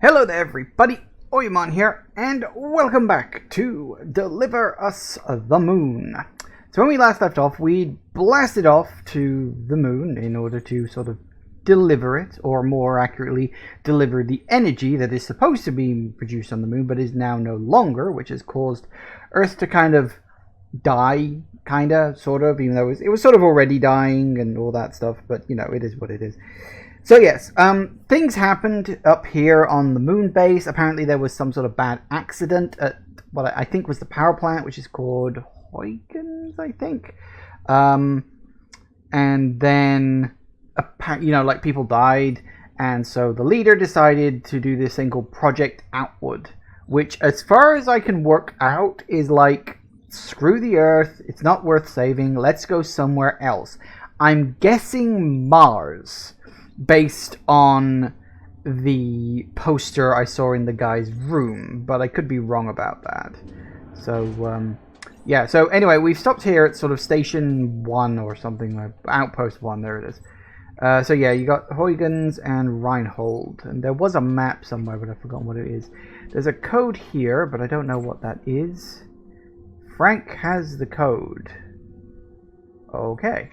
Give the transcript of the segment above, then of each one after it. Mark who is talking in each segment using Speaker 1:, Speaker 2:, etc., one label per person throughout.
Speaker 1: Hello there everybody, Oymon here, and welcome back to Deliver Us the Moon. So when we last left off, we blasted off to the moon in order to sort of deliver it, or more accurately, deliver the energy that is supposed to be produced on the moon, but is now no longer, which has caused Earth to kind of die, sort of, even though it was sort of already dying and all that stuff, but you know, it is what it is. So yes, things happened up here on the moon base. Apparently there was some sort of bad accident at what I think was the power plant, which is called Huygens, I think. And then, like people died, and so the leader decided to do this thing called Project Outward, which, as far as I can work out, is like, screw the Earth, it's not worth saving, let's go somewhere else. I'm guessing Mars, based on the poster I saw in the guy's room, but I could be wrong about that. So, yeah, so anyway, we've stopped here at sort of Station 1 or something, like Outpost 1, there it is. So yeah, you got Huygens and Reinhold, and there was a map somewhere, but I've forgotten what it is. There's a code here, but I don't know what that is. Frank has the code. Okay.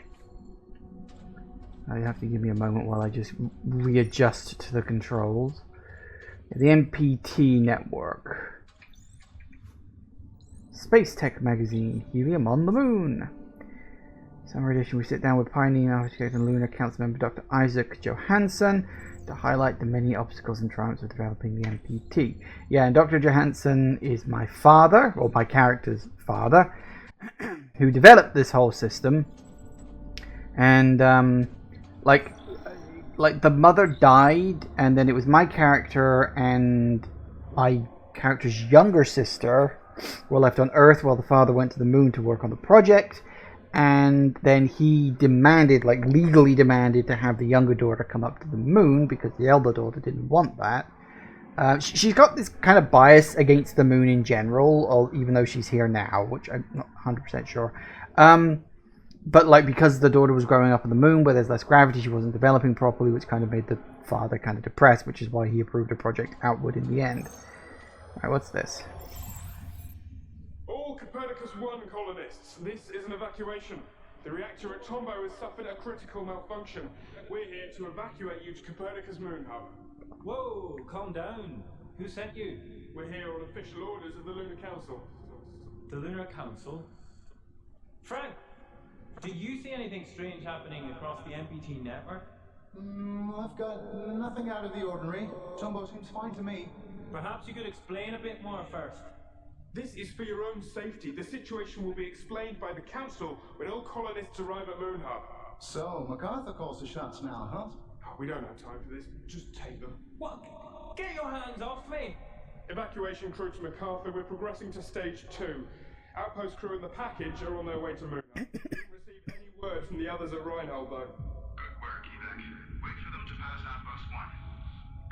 Speaker 1: You have to give me a moment while I just readjust to the controls. The MPT network. Space Tech magazine. Helium on the moon. Summer edition. We sit down with pioneer architect and lunar council member Dr. Isaac Johansson to highlight the many obstacles and triumphs of developing the MPT. Yeah, and Dr. Johansson is my father, or my character's father, who developed this whole system. And like the mother died, and then it was my character and my character's younger sister were left on Earth while the father went to the moon to work on the project. And then he demanded, like legally demanded, to have the younger daughter come up to the moon because the elder daughter didn't want that. She's got this kind of bias against the moon in general, even though she's here now, which I'm not 100% sure. But like, because the daughter was growing up on the moon where there's less gravity, she wasn't developing properly, which kind of made the father kind of depressed, which is why he approved a Project Outward in the end. Alright, what's this?
Speaker 2: All Copernicus 1 colonists, this is an evacuation. The reactor at Tombow has suffered a critical malfunction. We're here to evacuate you to Copernicus Moon Hub.
Speaker 3: Whoa, calm down. Who sent you?
Speaker 2: We're here on official orders of the Lunar Council.
Speaker 3: The Lunar Council? Frank, do you see anything strange happening across the MPT network?
Speaker 4: I've got nothing out of the ordinary. Tombow seems fine to me.
Speaker 3: Perhaps you could explain a bit more first.
Speaker 2: This is for your own safety. The situation will be explained by the Council when all colonists arrive at Moon Hub.
Speaker 4: So, MacArthur calls the shots now, huh?
Speaker 2: We don't have time for this. Just take them.
Speaker 3: What? Get your hands off me!
Speaker 2: Evacuation crew to MacArthur. We're progressing to Stage 2. Outpost crew and the package are on their way to Moon Hub. We haven't received any word from the others at Reinhold, though.
Speaker 5: Good work, Evac. Wait for them to pass Outpost 1.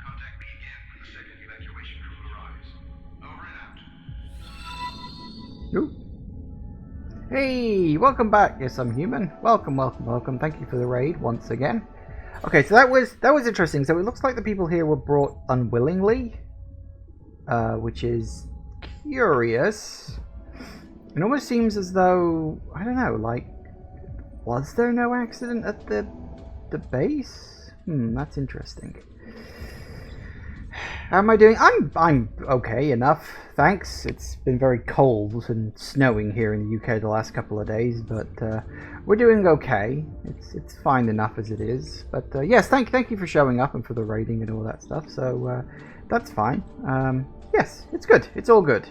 Speaker 5: Contact me again when the second evacuation crew arrives. Over and out.
Speaker 1: Ooh. Hey, welcome back. Yes, I'm human. Welcome. Thank you for the raid once again. Okay, so that was interesting. So it looks like the people here were brought unwillingly, which is curious. It almost seems as though, I don't know, like, was there no accident at the base? That's interesting. How am I doing? I'm okay enough, thanks. It's been very cold and snowing here in the UK the last couple of days, but we're doing okay. It's fine enough as it is. But yes, thank you for showing up and for the raiding and all that stuff. So that's fine. Yes, it's good. It's all good.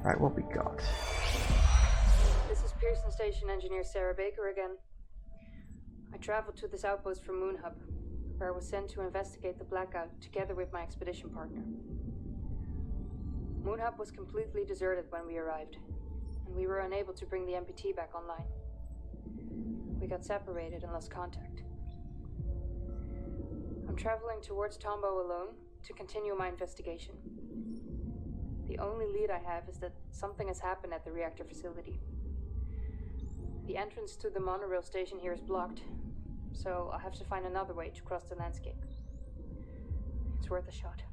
Speaker 1: Right, what we got?
Speaker 6: This is Pearson Station Engineer Sarah Baker again. I traveled to this outpost from Moon Hub, where I was sent to investigate the blackout together with my expedition partner. Moon Hub was completely deserted when we arrived, and we were unable to bring the MPT back online. We got separated and lost contact. I'm traveling towards Tombow alone to continue my investigation. The only lead I have is that something has happened at the reactor facility. The entrance to the monorail station here is blocked, so I'll have to find another way to cross the landscape. It's worth a shot.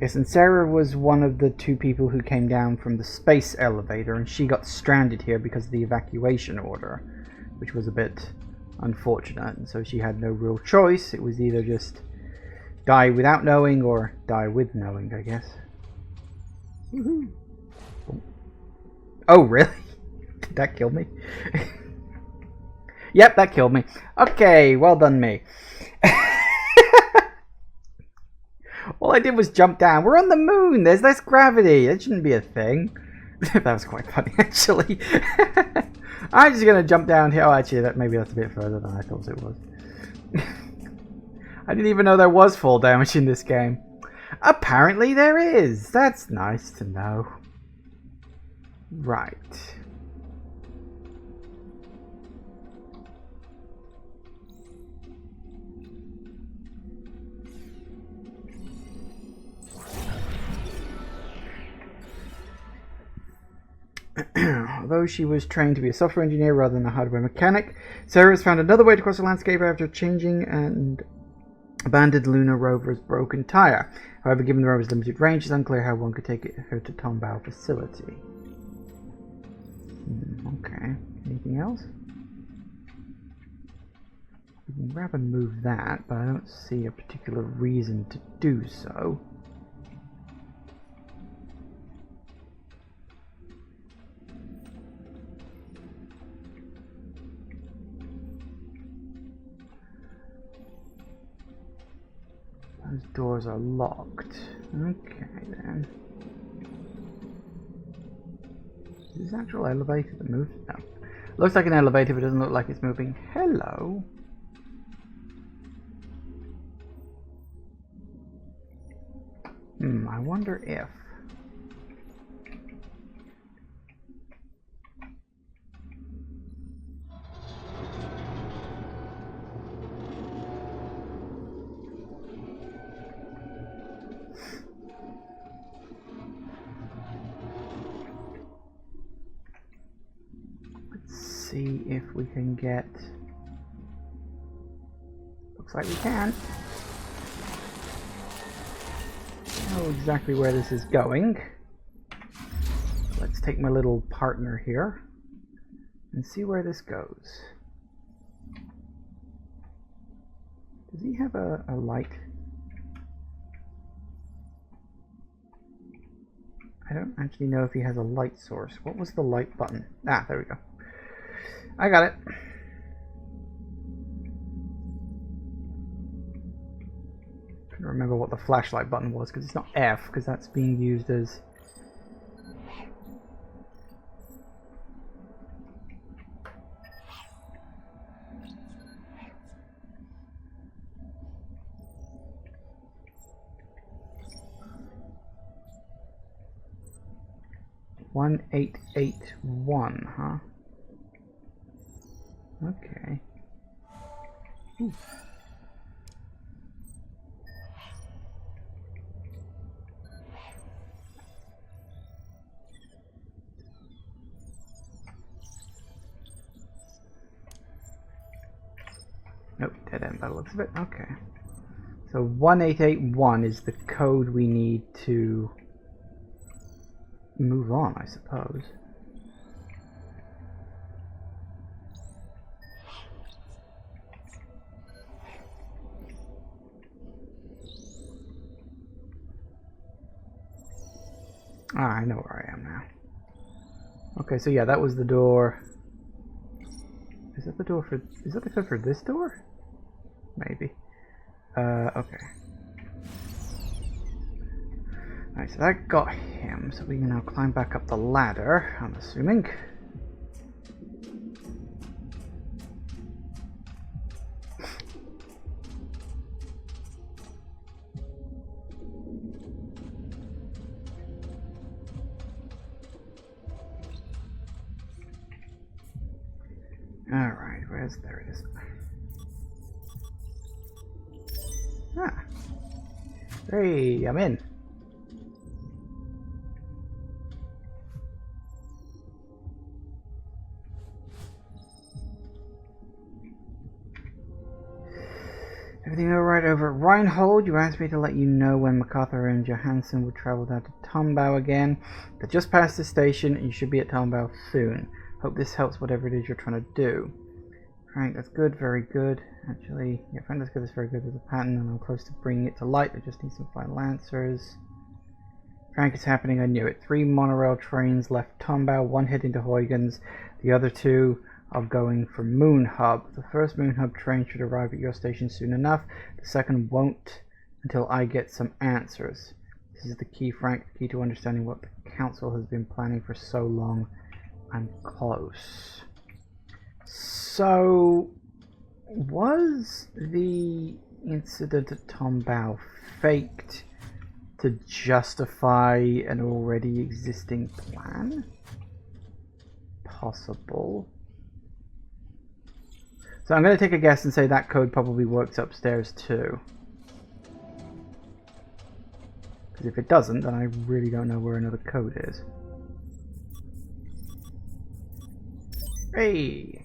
Speaker 1: Yes, and Sarah was one of the two people who came down from the space elevator, and she got stranded here because of the evacuation order, which was a bit unfortunate, and so she had no real choice. It was either just die without knowing or die with knowing, I guess. Woohoo! Oh, really? Did that kill me? Yep, that killed me. Okay, well done me. All I did was jump down. We're on the moon. There's less gravity. That shouldn't be a thing. That was quite funny, actually. I'm just going to jump down here. Oh, actually, maybe that's a bit further than I thought it was. I didn't even know there was fall damage in this game. Apparently there is. That's nice to know. Right. Although she was trained to be a software engineer rather than a hardware mechanic, Sarah has found another way to cross the landscape after changing and abandoned lunar rover's broken tire. However, given the rover's limited range, it's unclear how one could take her to Tombow facility. Okay. Anything else? We can grab and move that, but I don't see a particular reason to do so. Those doors are locked. Okay then. Is this actual elevator that moves? No. Looks like an elevator, but doesn't look like it's moving. Hello. I wonder if... see if we can get... Looks like we can. I know exactly where this is going. Let's take my little partner here and see where this goes. Does he have a light? I don't actually know if he has a light source. What was the light button? Ah, there we go. I got it. Couldn't remember what the flashlight button was because it's not F, because that's being used as... One 881, huh? Okay. Ooh. Nope, dead end by the looks of it. Okay. So 1881 is the code we need to move on, I suppose. Ah, I know where I am now. Okay, so yeah, that was the door. Is that the door for... Is that the code for this door? Maybe. Okay. Alright, so that got him, so we can now climb back up the ladder, I'm assuming. Alright, where's... There it is. Ah. Hey, I'm in. Everything alright over at Reinhold, you asked me to let you know when MacArthur and Johansson would travel down to Tombau again. They're just past the station and you should be at Tombau soon. Hope this helps whatever it is you're trying to do. Frank, that's good, very good. Actually, yeah, Frank, that's good, that's very good. There's a pattern and I'm close to bringing it to light. I just need some final answers. Frank, it's happening, I knew it. 3 monorail trains left Tombau, 1 heading to Huygens. The other 2 are going for Moon Hub. The first Moon Hub train should arrive at your station soon enough. The second won't until I get some answers. This is the key, Frank, the key to understanding what the Council has been planning for so long. I'm close. So, was the incident at Tombau faked to justify an already existing plan? Possible. So I'm going to take a guess and say that code probably works upstairs too. Because if it doesn't, then I really don't know where another code is. Hey!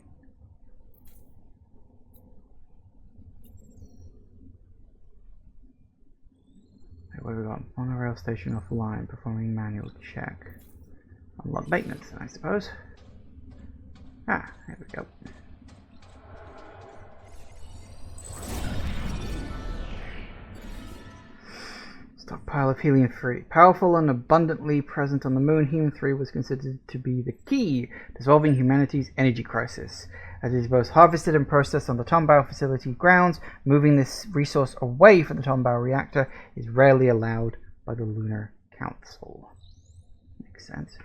Speaker 1: What have we got? Monorail station offline, performing manual check. Unlock maintenance, I suppose. Ah, there we go. Stockpile of helium-3. Powerful and abundantly present on the moon, helium-3 was considered to be the key to solving humanity's energy crisis. As it is both harvested and processed on the Tombau facility grounds, moving this resource away from the Tombau reactor is rarely allowed by the Lunar Council. Makes sense.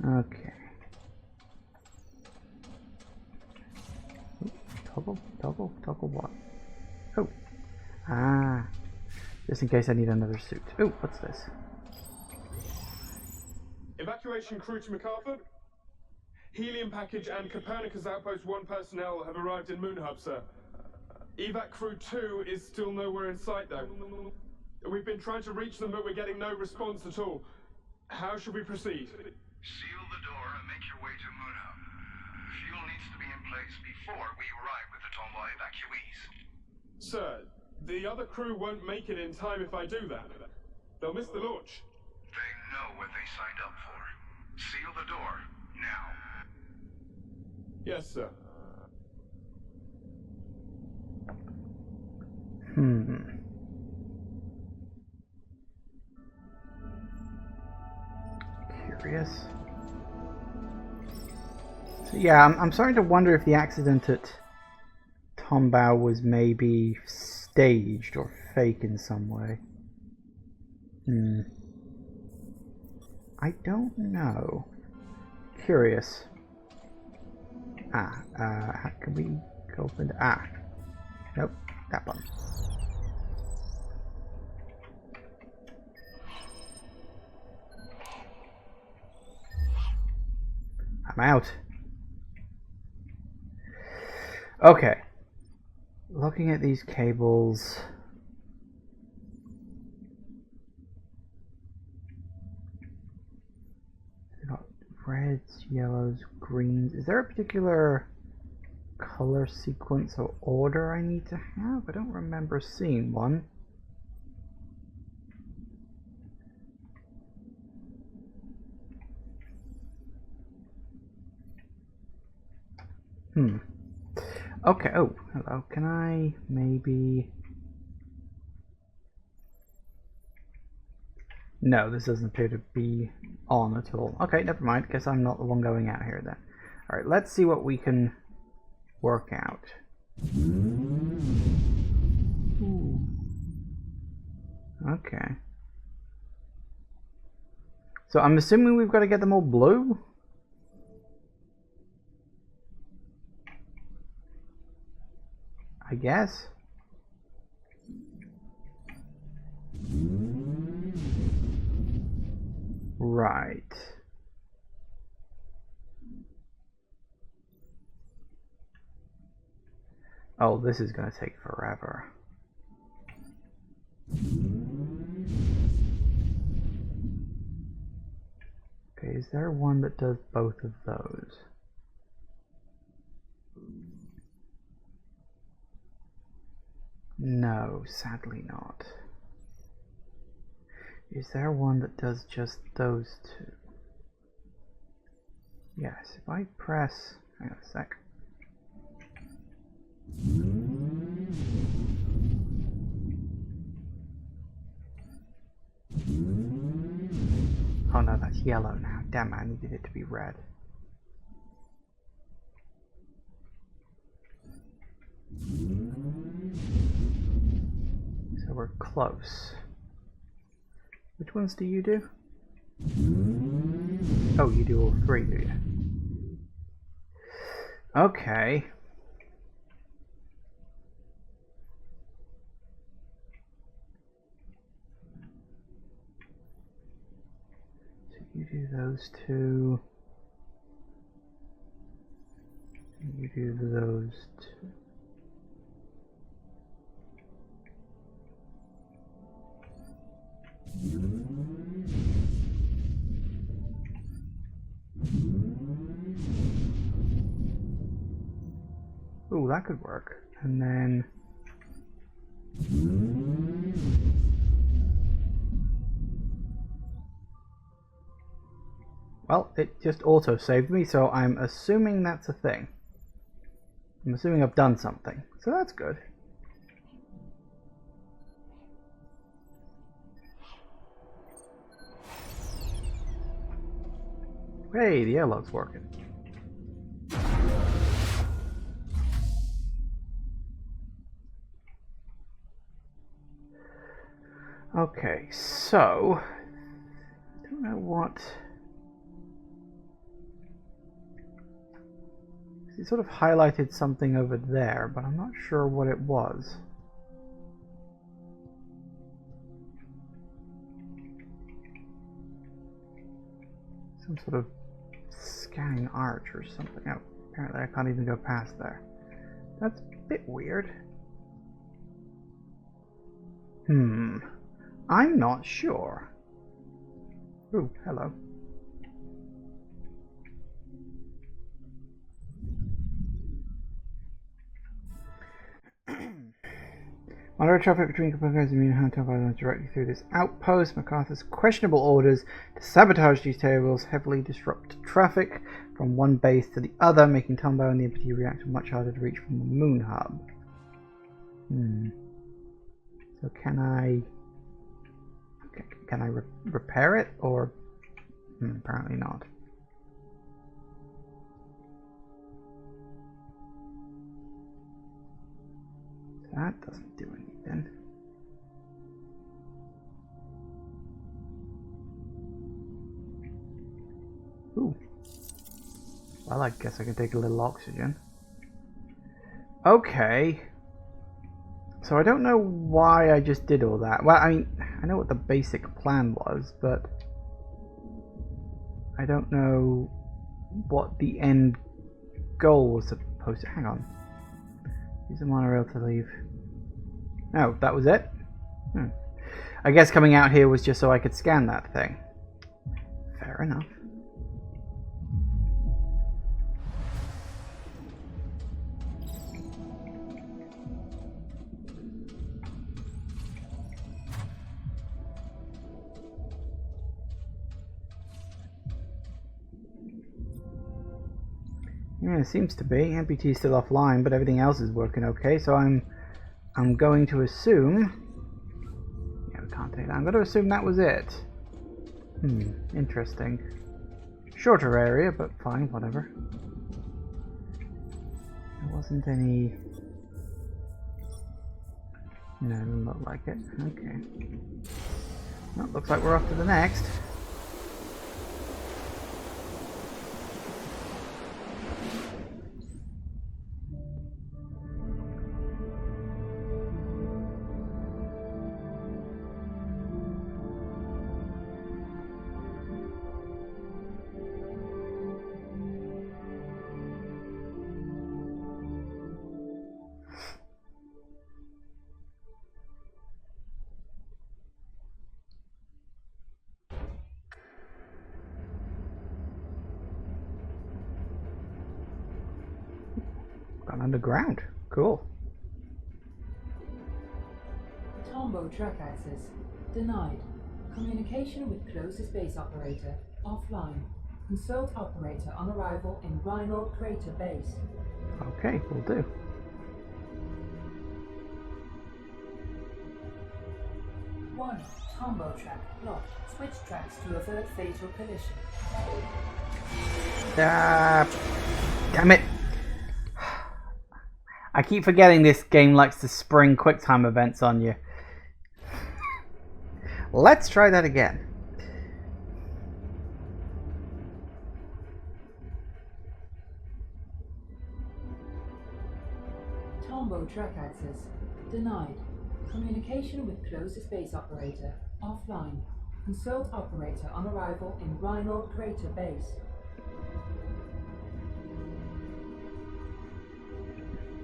Speaker 1: Okay. Ooh, toggle what? Oh. Ah. Just in case I need another suit. Oh, what's this?
Speaker 2: Evacuation crew to MacArthur. Helium package and Copernicus Outpost 1 personnel have arrived in Moon Hub, sir. Evac crew 2 is still nowhere in sight, though. We've been trying to reach them, but we're getting no response at all. How should we proceed?
Speaker 5: Seal the door and make your way to Moon Hub. Fuel needs to be in place before we arrive with the Tombau evacuees.
Speaker 2: Sir, the other crew won't make it in time if I do that. They'll miss the launch.
Speaker 5: They know what they signed up for. Seal the door, now.
Speaker 2: Yes, sir.
Speaker 1: Curious. So yeah, I'm starting to wonder if the accident at Tombau was maybe staged or fake in some way. I don't know. Curious. Can we go open the... Nope, that one. I'm out. Okay. Looking at these cables... Reds, yellows, greens. Is there a particular color sequence or order I need to have? I don't remember seeing one. Okay, oh, hello. Can I maybe... No, this doesn't appear to be on at all. Okay, never mind. Guess I'm not the one going out here then. Alright, let's see what we can work out. Ooh. Okay. So I'm assuming we've got to get them all blue? I guess. Right. Oh, this is going to take forever. Okay, is there one that does both of those? No, sadly not. Is there one that does just those two? Yes, if I press... hang on a sec. Oh no, that's yellow now. Damn it, I needed it to be red. So we're close. Which ones do you do? Oh, you do all three, do you? Okay. So you do those two. You do those two. Ooh, that could work. And then... well, it just auto-saved me, so I'm assuming that's a thing. I'm assuming I've done something, so that's good. Hey, the airlock's working. Okay, so... I don't know what... it sort of highlighted something over there, but I'm not sure what it was. Some sort of scanning arch or something. Oh, apparently I can't even go past there. That's a bit weird. I'm not sure. Ooh, hello. Moderate traffic between Copernicus and Munich runs directly through this outpost. MacArthur's questionable orders to sabotage these tables heavily disrupt traffic from one base to the other, making Tombow and the MPT reactor much harder to reach from the moon hub. So can I repair it, or apparently not. That doesn't do anything. Ooh. Well, I guess I can take a little oxygen. Okay. So I don't know why I just did all that. Well, I mean, I know what the basic plan was, but I don't know what the end goal was supposed to... hang on. Use the monorail to leave. Oh, that was it? I guess coming out here was just so I could scan that thing. Fair enough. Yeah, it seems to be. MPT is still offline, but everything else is working okay, so I'm going to assume... yeah, we can't take that. I'm going to assume that was it. Interesting. Shorter area, but fine, whatever. There wasn't any... no, it doesn't look like it. Okay. Well, looks like we're off to the next. Gone underground. Cool.
Speaker 7: Tombow track access denied. Communication with closest base operator offline. Consult operator on arrival in Rhino Crater Base.
Speaker 1: Okay, will do.
Speaker 7: One, Tombow track locked. Switch tracks to avert fatal collision.
Speaker 1: Damn it. I keep forgetting this game likes to spring QuickTime events on you. Let's try that again.
Speaker 7: Tombow track access denied. Communication with closest base operator offline. Consult operator on arrival in Rhino Crater Base.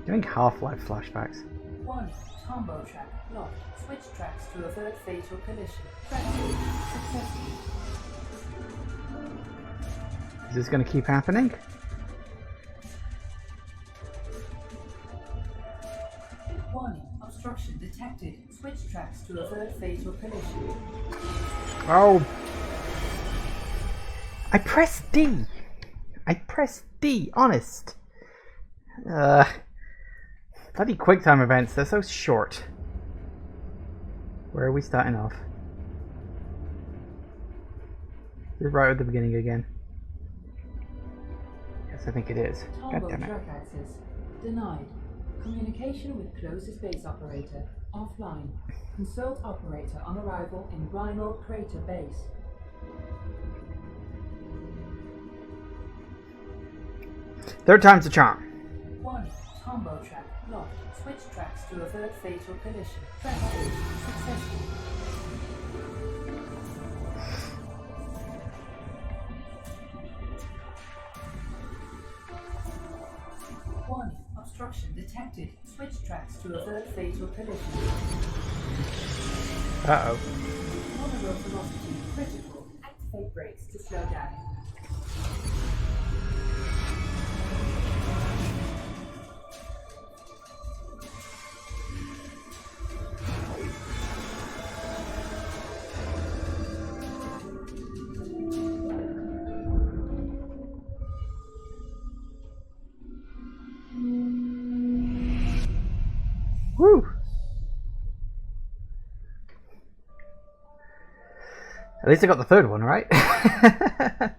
Speaker 1: Doing Half-Life flashbacks.
Speaker 7: One, Tombow track locked. Switch tracks to avert fatal collision. Practice successful.
Speaker 1: Is this going to keep happening?
Speaker 7: Warning, obstruction detected. Switch tracks to avert fatal collision.
Speaker 1: Oh. I pressed D. I pressed D, honest. Bloody QuickTime events, they're so short. Where are we starting off? Is it right at the beginning again? Yes, I think it is. God
Speaker 7: Tombow
Speaker 1: damn it.
Speaker 7: track access denied. Communication with closest base operator offline. Consult operator on arrival in Rhino Crater Base.
Speaker 1: Third time's the charm.
Speaker 7: One, Tombow track locked. Switch tracks to avert fatal collision. Practice successful. Warning, obstruction detected. Switch tracks to avert fatal collision.
Speaker 1: Uh-oh.
Speaker 7: Monorail velocity critical. Activate brakes to slow down.
Speaker 1: Woo! At least I got the third one, right? I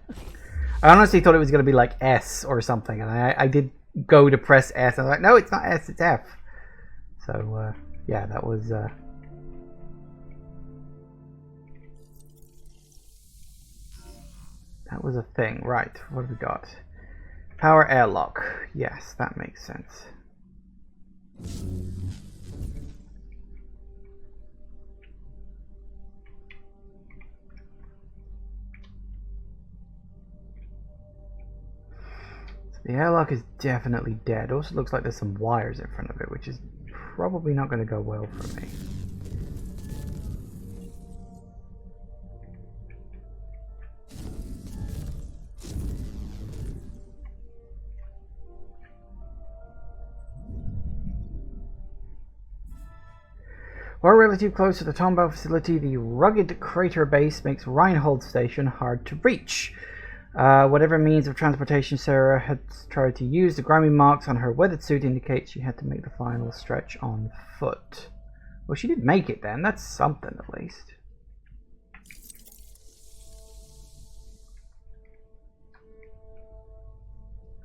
Speaker 1: honestly thought it was going to be like S or something, and I did go to press S, and I was like, no, it's not S, it's F. So, yeah, that was... That was a thing. Right, what have we got? Power airlock. Yes, that makes sense. The airlock is definitely dead. Also looks like there's some wires in front of it, which is probably not going to go well for me. While relatively close to the Tombow facility, the rugged crater base makes Reinhold Station hard to reach. Whatever means of transportation Sarah had tried to use, the grimy marks on her weathered suit indicate she had to make the final stretch on foot. Well, she did make it then. That's something at least.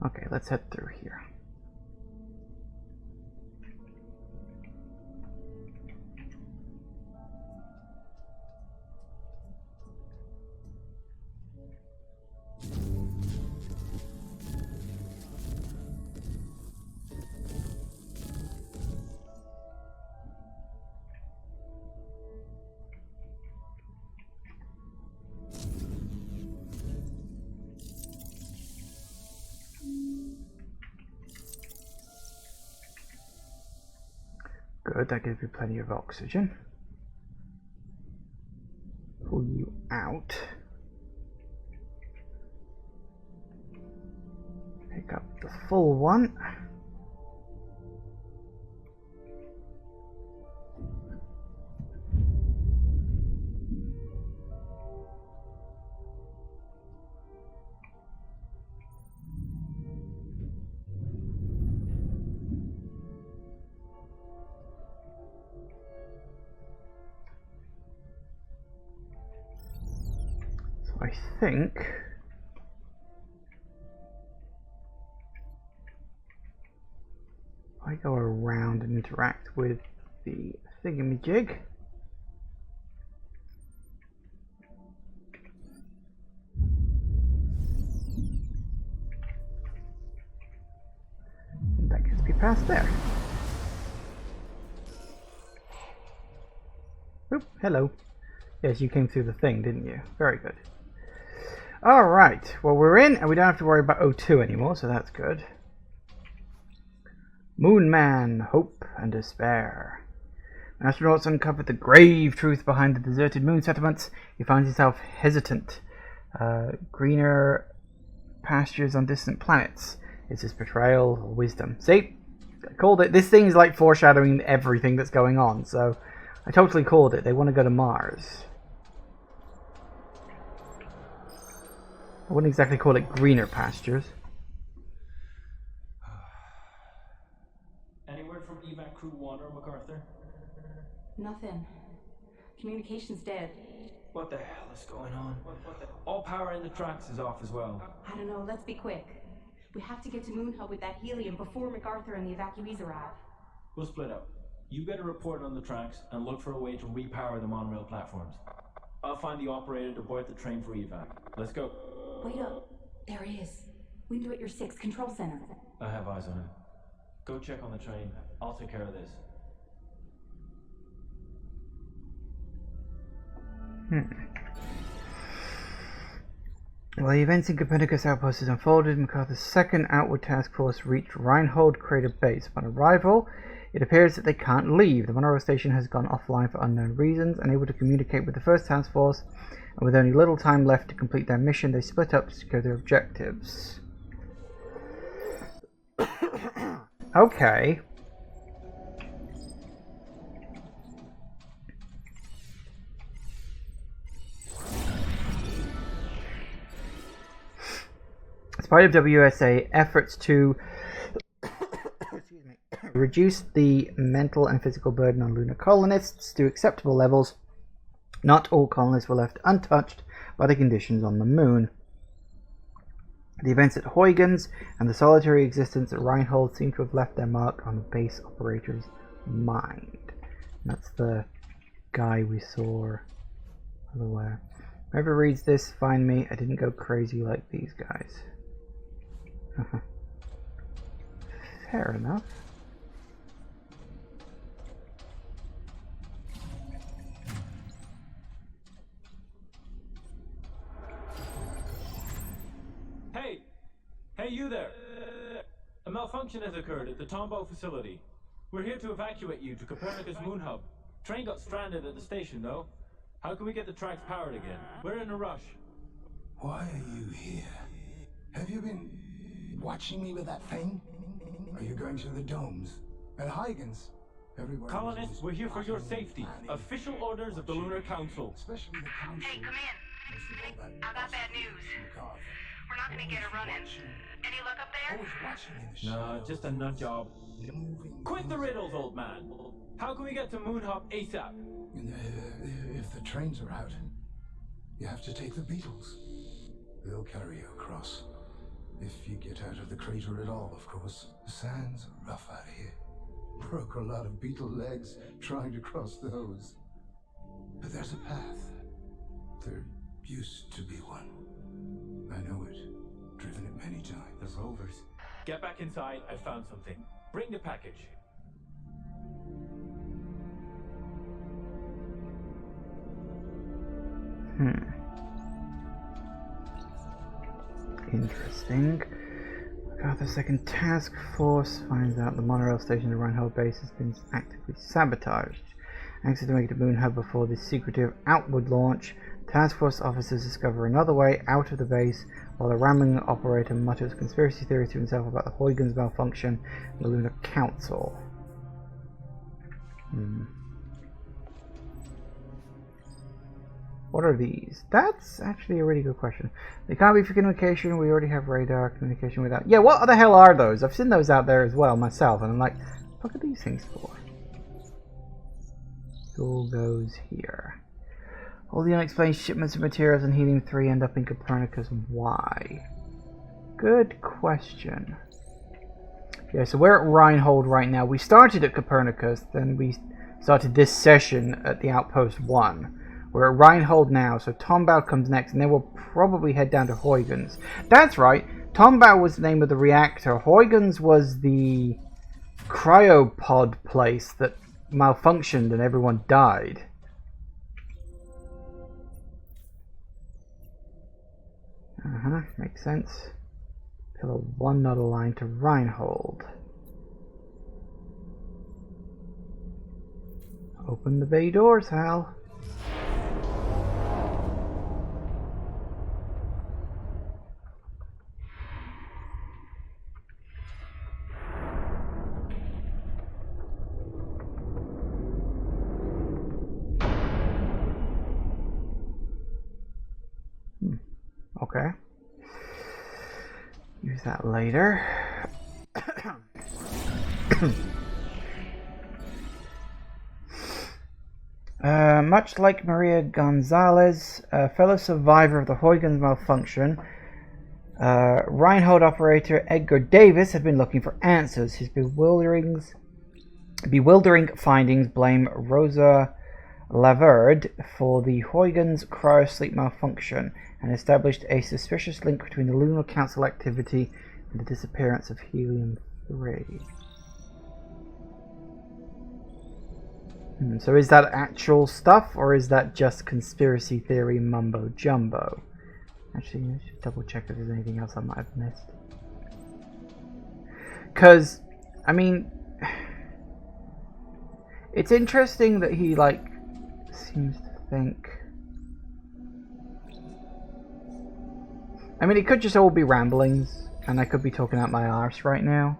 Speaker 1: Okay, let's head through here. Good, that gives me plenty of oxygen. Pull you out. Pick up the full one. I think I go around and interact with the thingamajig. And that gets me past there. Oop, hello. Yes, you came through the thing, didn't you? Very good. Alright, well we're in and we don't have to worry about O2 anymore, so that's good. Moon Man, Hope and Despair. When astronauts uncovered the grave truth behind the deserted moon settlements, he finds himself hesitant. Greener pastures on distant planets. Is this betrayal or wisdom? See? I called it. This thing is like foreshadowing everything that's going on, so I totally called it. They want to go to Mars. I wouldn't exactly call it greener pastures.
Speaker 3: Any word from evac crew 1 or MacArthur?
Speaker 8: Nothing. Communication's dead.
Speaker 3: What the hell is going on? All power in the tracks is off as well.
Speaker 8: I don't know, let's be quick. We have to get to Moon Hub with that helium before MacArthur and the evacuees arrive.
Speaker 3: We'll split up. You get a report on the tracks and look for a way to repower the monorail platforms. I'll find the operator to board the train for evac. Let's go.
Speaker 8: Wait up. There he is. Window at your 6 control center.
Speaker 3: I have eyes on him. Go check on the train. I'll take care of this.
Speaker 1: While the events in Copernicus Outpost has unfolded, MacArthur's second outward task force reached Reinhold Crater Base. Upon arrival, it appears that they can't leave. The monorail station has gone offline for unknown reasons. Unable to communicate with the first task force, and with only little time left to complete their mission, they split up to secure their objectives. Okay. As part of WSA efforts to reduce the mental and physical burden on lunar colonists to acceptable levels, not all colonists were left untouched by the conditions on the moon. The events at Huygens and the solitary existence at Reinhold seem to have left their mark on the base operator's mind. And that's the guy we saw otherwhere. Whoever reads this, find me. I didn't go crazy like these guys. Fair enough.
Speaker 3: Hey, you there! A malfunction has occurred at the Tombow facility. We're here to evacuate you to Copernicus Moon Hub. Train got stranded at the station, though. How can we get the tracks powered again? We're in a rush.
Speaker 4: Why are you here? Have you been watching me with that thing? Are you going to the domes? At Huygens? Everywhere.
Speaker 3: Colonists, we're here for your safety. Official orders of the Lunar Council.
Speaker 4: Especially the council.
Speaker 9: Hey, come in. I got bad news. We're not gonna get a run-in. Any luck up there?
Speaker 4: Always watching in the
Speaker 3: No, just a nut job. Quit the riddles, old man. How can we get to Moon Hub ASAP?
Speaker 4: If the trains are out, you have to take the Beetles. They'll carry you across. If you get out of the crater at all, of course. The sands are rough out here. Broke a lot of beetle legs trying to cross those. But there's a path. There used to be one. I know it. Driven it many times.
Speaker 3: The Rovers. Get back inside. I found something. Bring the package.
Speaker 1: Interesting. MacArthur's second task force finds out the monorail station at Reinhold Base has been actively sabotaged. Anxious to make it to Moon Hub before this secretive outward launch, task force officers discover another way out of the base while the rambling operator mutters conspiracy theories to himself about the Huygens malfunction and the Lunar Council. What are these? That's actually a really good question. They can't be for communication. We already have radar communication without. Yeah, what the hell are those? I've seen those out there as well myself, and I'm like, what are these things for? It all goes here. All the unexplained shipments of materials and helium-3 end up in Copernicus. Why? Good question. Yeah, so we're at Reinhold right now. We started at Copernicus, then we started this session at the Outpost 1. We're at Reinhold now, so Tombow comes next, and then we'll probably head down to Huygens. That's right, Tombow was the name of the reactor. Huygens was the cryopod place that malfunctioned and everyone died. Makes sense. Pillar 1 not aligned to Reinhold. Open the bay doors, Hal. Okay. Use that later. Much like Maria Gonzalez, a fellow survivor of the Huygens malfunction, Reinhold operator Edgar Davis had been looking for answers. His bewildering findings blame Rosa Laverde for the Huygens cryosleep malfunction and established a suspicious link between the Lunar Council activity and the disappearance of helium-3. So is that actual stuff, or is that just conspiracy theory mumbo-jumbo? Actually, I should double check if there's anything else I might have missed. Because, I mean, it's interesting that he, like, seems to think... I mean, it could just all be ramblings, and I could be talking out my arse right now.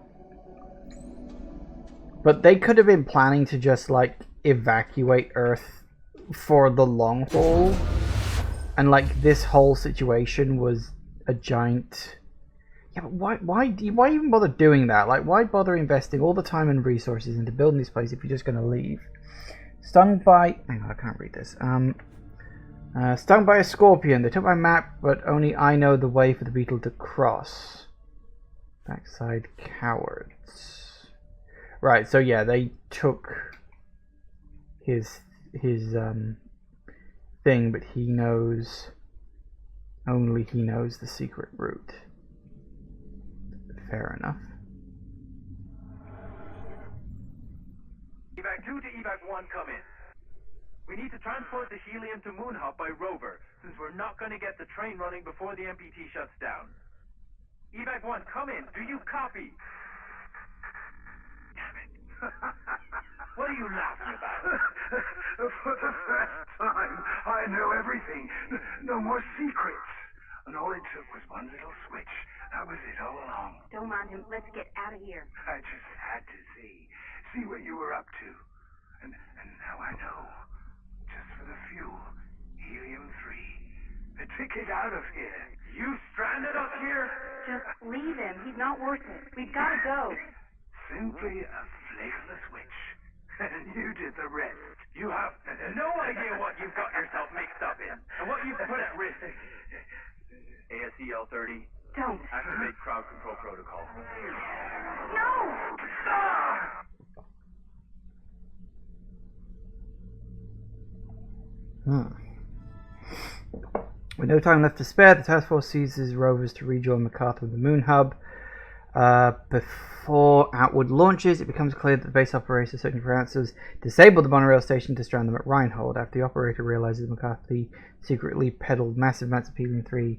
Speaker 1: But they could have been planning to just, like, evacuate Earth for the long haul. And, like, this whole situation was a giant... Yeah, but why even bother doing that? Like, why bother investing all the time and resources into building this place if you're just going to leave? Stung by... Hang on, I can't read this. Stung by a scorpion. They took my map, but only I know the way for the beetle to cross. Backside cowards. Right, so yeah, they took his thing, but he knows... Only he knows the secret route. Fair enough.
Speaker 5: Evac 2 to Evac 1, come in. We need to transport the helium to Moon Hub by rover, since we're not going to get the train running before the MPT shuts down. Evac 1, come in. Do you copy? Damn it. What are you laughing about?
Speaker 4: For the first time, I know everything. No more secrets. And all it took was one little switch. That was it all along.
Speaker 8: Don't mind him. Let's get out of here.
Speaker 4: I just had to see what you were up to. And now I know. Just for the fuel, helium-3. The ticket out of here.
Speaker 5: You stranded us here?
Speaker 8: Just leave him. He's not worth it. We've got to go.
Speaker 4: Simply a flick of the switch. And you did the rest.
Speaker 5: You have no idea what you've got yourself mixed up in, and what you've put at risk. ASCL 30.
Speaker 8: Don't.
Speaker 5: Activate crowd control protocol.
Speaker 8: No!
Speaker 1: With no time left to spare, the task force seizes rovers to rejoin MacArthur with the Moon Hub. Before Outward launches, it becomes clear that the base operator searching for answers disabled the monorail station to strand them at Reinhold. After the operator realizes MacArthur secretly peddled massive amounts of helium-3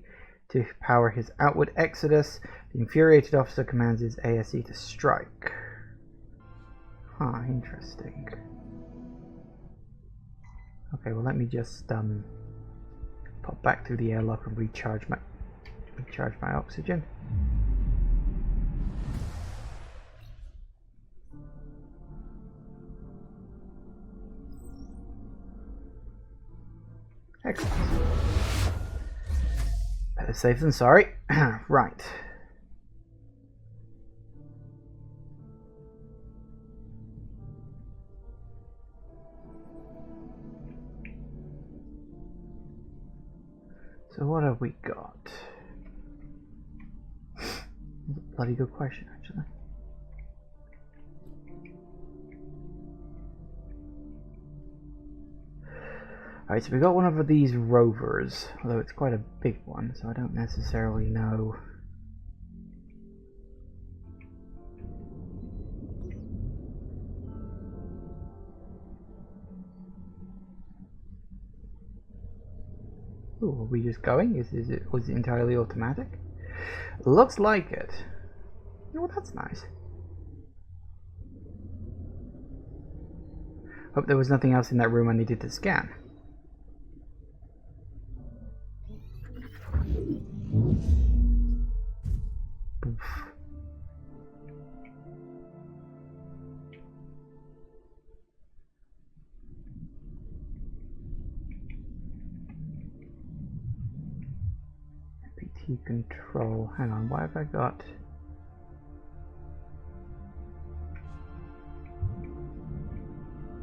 Speaker 1: to power his outward exodus, the infuriated officer commands his ASE to strike. Huh, interesting. Okay, well let me just pop back through the airlock and recharge my oxygen. Excellent. Better safe than sorry. Right. So what have we got? Bloody good question, actually. Alright, so we got one of these rovers, although it's quite a big one, so I don't necessarily know. Ooh, are we just going? Was it entirely automatic? Looks like it. Oh, that's nice. Hope there was nothing else in that room I needed to scan. Oof. PT control. Hang on, why have I got...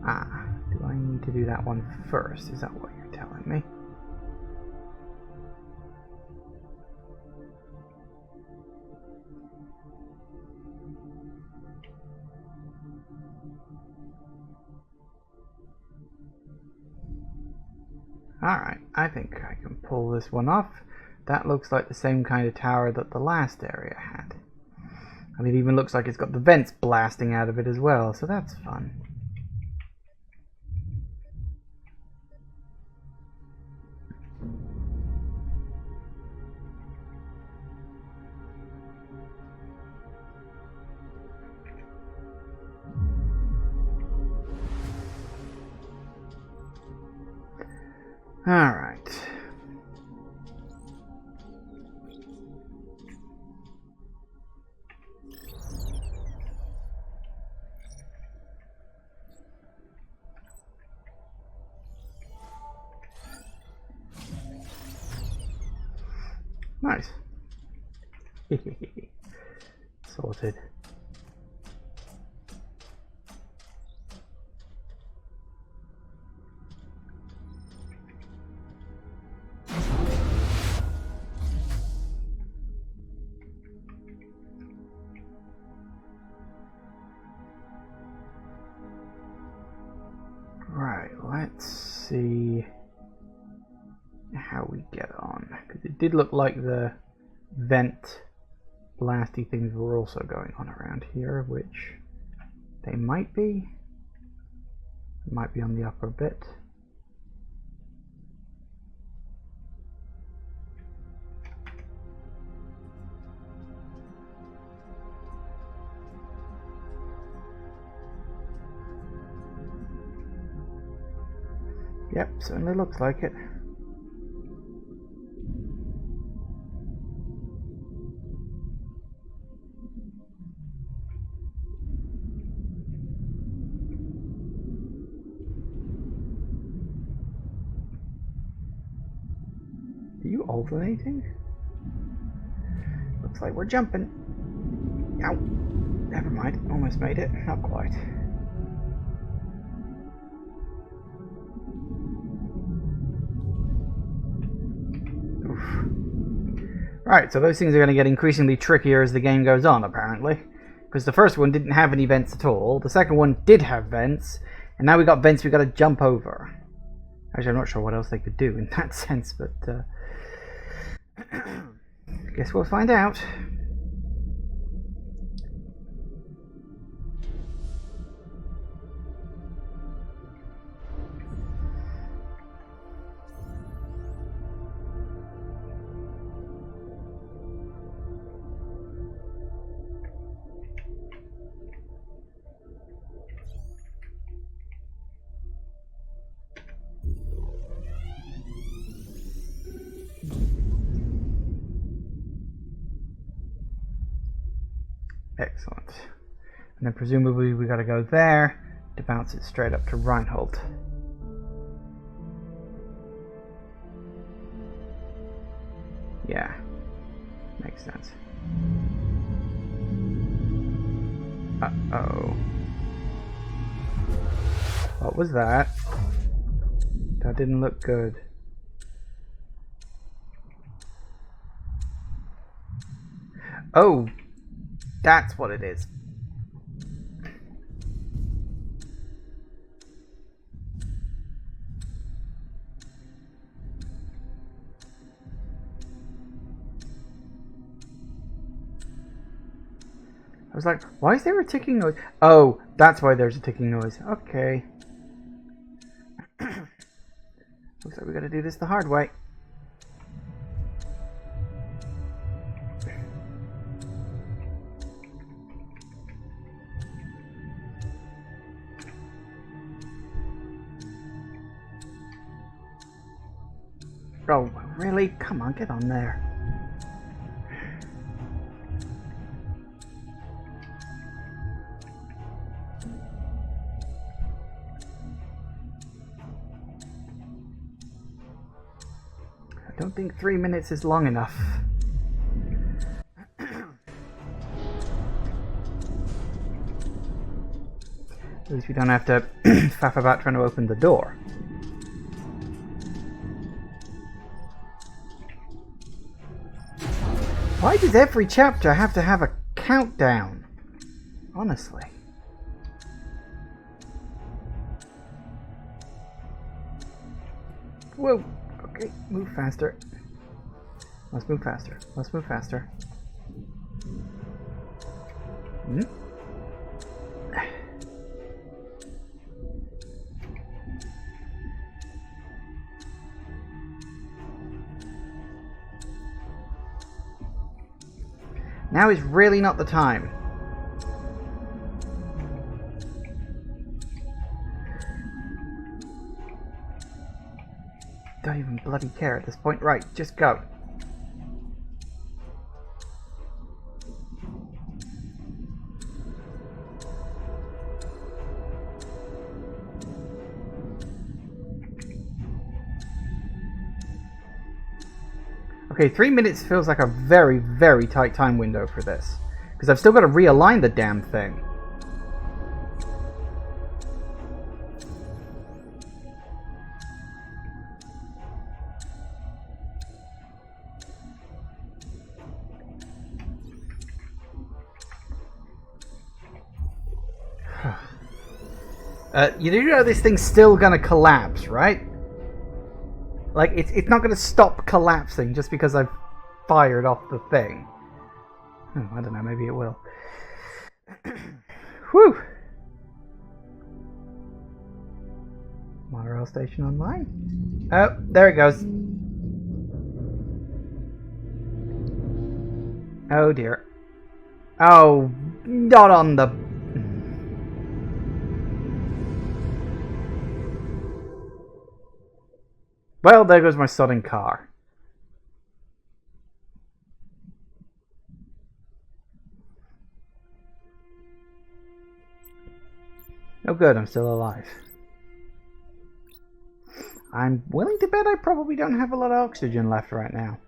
Speaker 1: Ah, do I need to do that one first? Is that what you're telling me? Alright, I think I can pull this one off. That looks like the same kind of tower that the last area had. And it even looks like it's got the vents blasting out of it as well, so that's fun. Alright. Nice. Sorted. Right, let's see how we get on, because it did look like the vent blasty things were also going on around here, which they might be on the upper bit. Yep, certainly looks like it. Are you alternating? Looks like we're jumping. Ow. Never mind, almost made it. Not quite. Right, so those things are going to get increasingly trickier as the game goes on, apparently. Because the first one didn't have any vents at all. The second one did have vents. And now we got vents we got to jump over. Actually, I'm not sure what else they could do in that sense, but... guess we'll find out. Excellent. And then presumably we got to go there to bounce it straight up to Reinhold. Yeah, makes sense. Uh-oh. What was that? That didn't look good. Oh, that's what it is. I was like, why is there a ticking noise? Oh, that's why there's a ticking noise. Okay. Looks like we gotta do this the hard way. Oh, really? Come on, get on there. I don't think 3 minutes is long enough. At least we don't have to faff about trying to open the door. Why does every chapter have to have a countdown? Honestly. Whoa. Okay, move faster. Let's move faster. Let's move faster. Hmm? Now is really not the time. Don't even bloody care at this point. Right, just go. Okay, 3 minutes feels like a very, very tight time window for this. Because I've still got to realign the damn thing. You do know this thing's still gonna collapse, right? Like, it's not gonna stop collapsing just because I've fired off the thing. Oh, I don't know, maybe it will. Whew! Monorail station online. Oh, there it goes. Oh dear. Oh, not on the... Well, there goes my sodding car. Oh good, I'm still alive. I'm willing to bet I probably don't have a lot of oxygen left right now.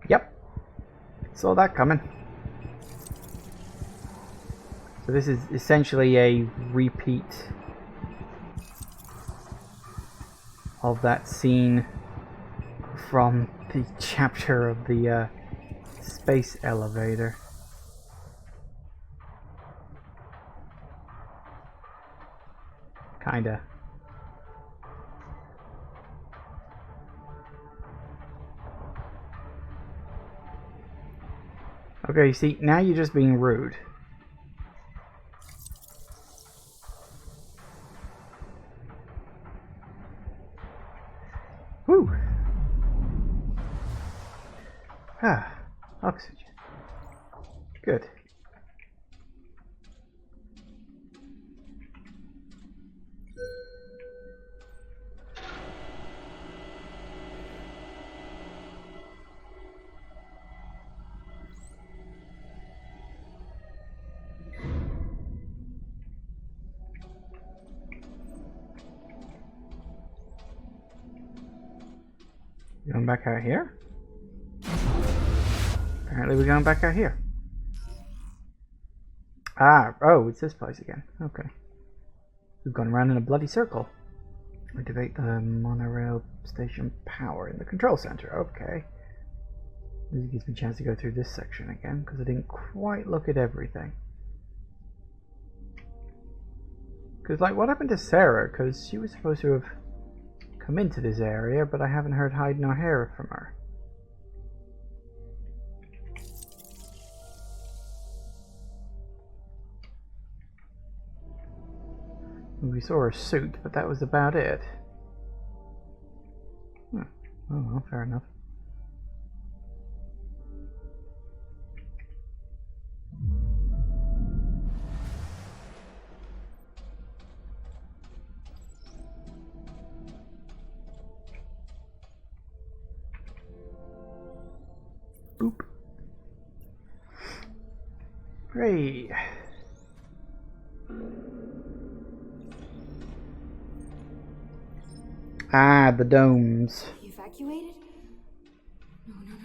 Speaker 1: Yep. Saw that coming. So this is essentially a repeat of that scene from the chapter of the space elevator. Kinda. Okay, see, now you're just being rude. Whew. Ah, oxygen. Good. Going back out here? Apparently we're going back out here. Ah, oh, it's this place again. Okay. We've gone around in a bloody circle. Activate the monorail station power in the control center. Okay. This gives me a chance to go through this section again, because I didn't quite look at everything. Because, like, what happened to Sarah? Because she was supposed to have come into this area, but I haven't heard hide nor hair from her. We saw her suit, but that was about it. Oh well, fair enough. Boop. Great. Ah, the domes.
Speaker 6: Evacuated?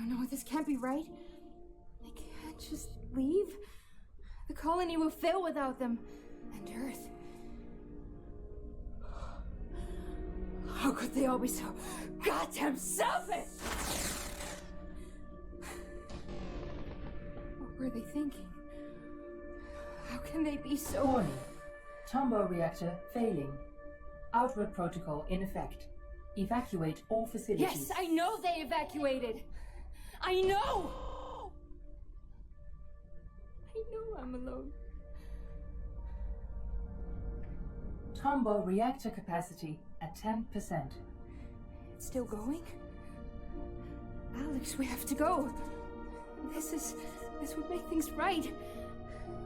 Speaker 6: No, this can't be right. They can't just leave. The colony will fail without them. And Earth. How could they all be so goddamn selfish? What were they thinking? How can they be so...
Speaker 7: Warning. Tombow reactor failing. Outward protocol in effect. Evacuate all facilities.
Speaker 6: Yes, I know they evacuated. I know I'm alone.
Speaker 7: Tombow reactor capacity at 10%.
Speaker 6: It's still going? Alex, we have to go. This would make things right.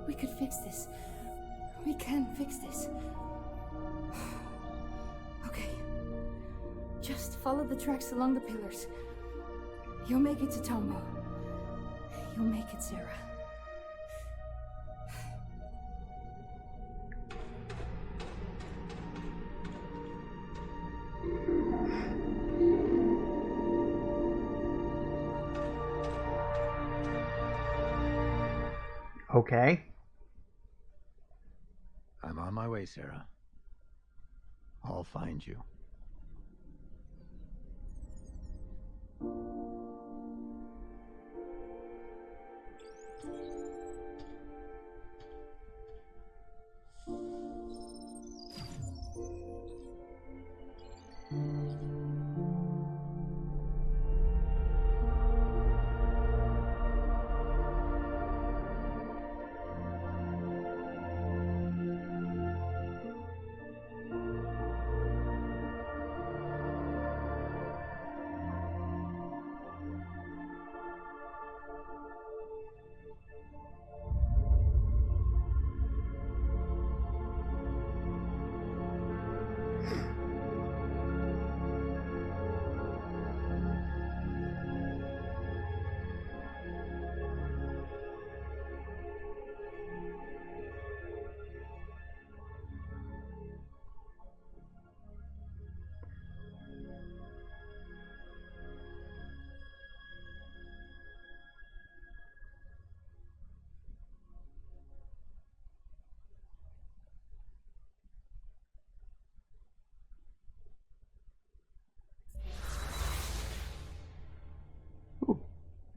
Speaker 6: We could fix this. We can fix this. Okay. Just follow the tracks along the pillars. You'll make it to Tombow. You'll make it, Sarah.
Speaker 1: Okay.
Speaker 10: I'm on my way, Sarah. I'll find you.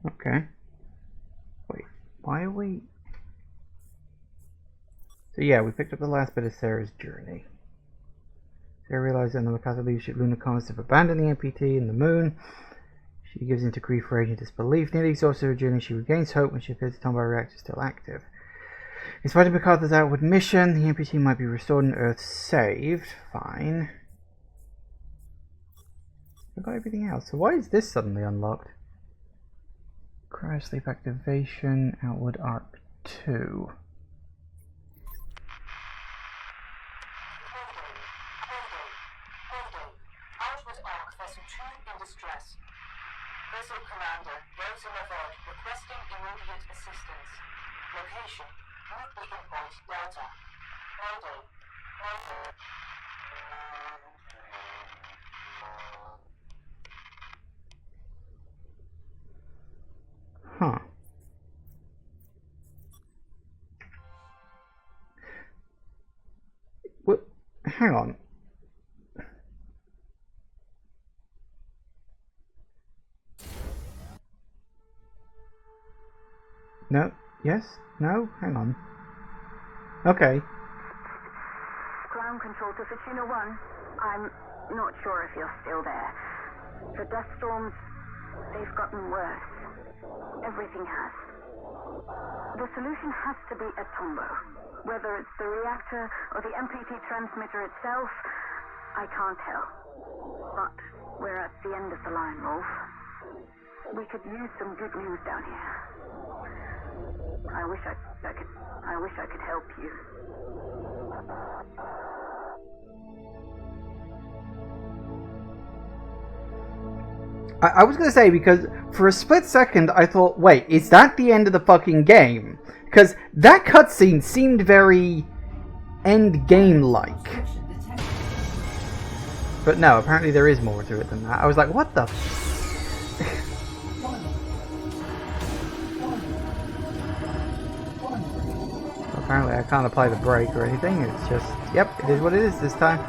Speaker 1: Okay. Wait, why are we... So yeah, we picked up the last bit of Sarah's journey. Sarah realized that under Mikasa leadership, Luna Connors have abandoned the MPT and the moon. She gives into grief, rage, and disbelief. Nearly exhausted her journey, she regains hope when she appears the Tombow reactor still active. In spite of MacArthur's outward mission, the MPT might be restored and Earth saved. Fine. I've got everything else. So why is this suddenly unlocked? Cryo sleep activation, outward arc 2.
Speaker 11: Outward arc vessel 2 in distress. Vessel commander, Rosa Lavard, requesting immediate assistance. Location, route beacon point, Delta. Mayday. Mayday.
Speaker 1: hang on. No, yes, no, hang on. Okay.
Speaker 12: Ground control to Fortuna 1. I'm not sure if you're still there. The dust storms, they've gotten worse. Everything has. The solution has to be at Tombo. Whether it's the reactor or the MPT transmitter itself, I can't tell. But we're at the end of the line, Rolf. We could use some good news down here. I wish I could help you.
Speaker 1: I was going to say, because for a split second I thought, wait, is that the end of the fucking game? Because that cutscene seemed very end game-like. But no, apparently there is more to it than that. I was like, what the Apparently I can't apply the brake or anything, it's just, yep, it is what it is this time.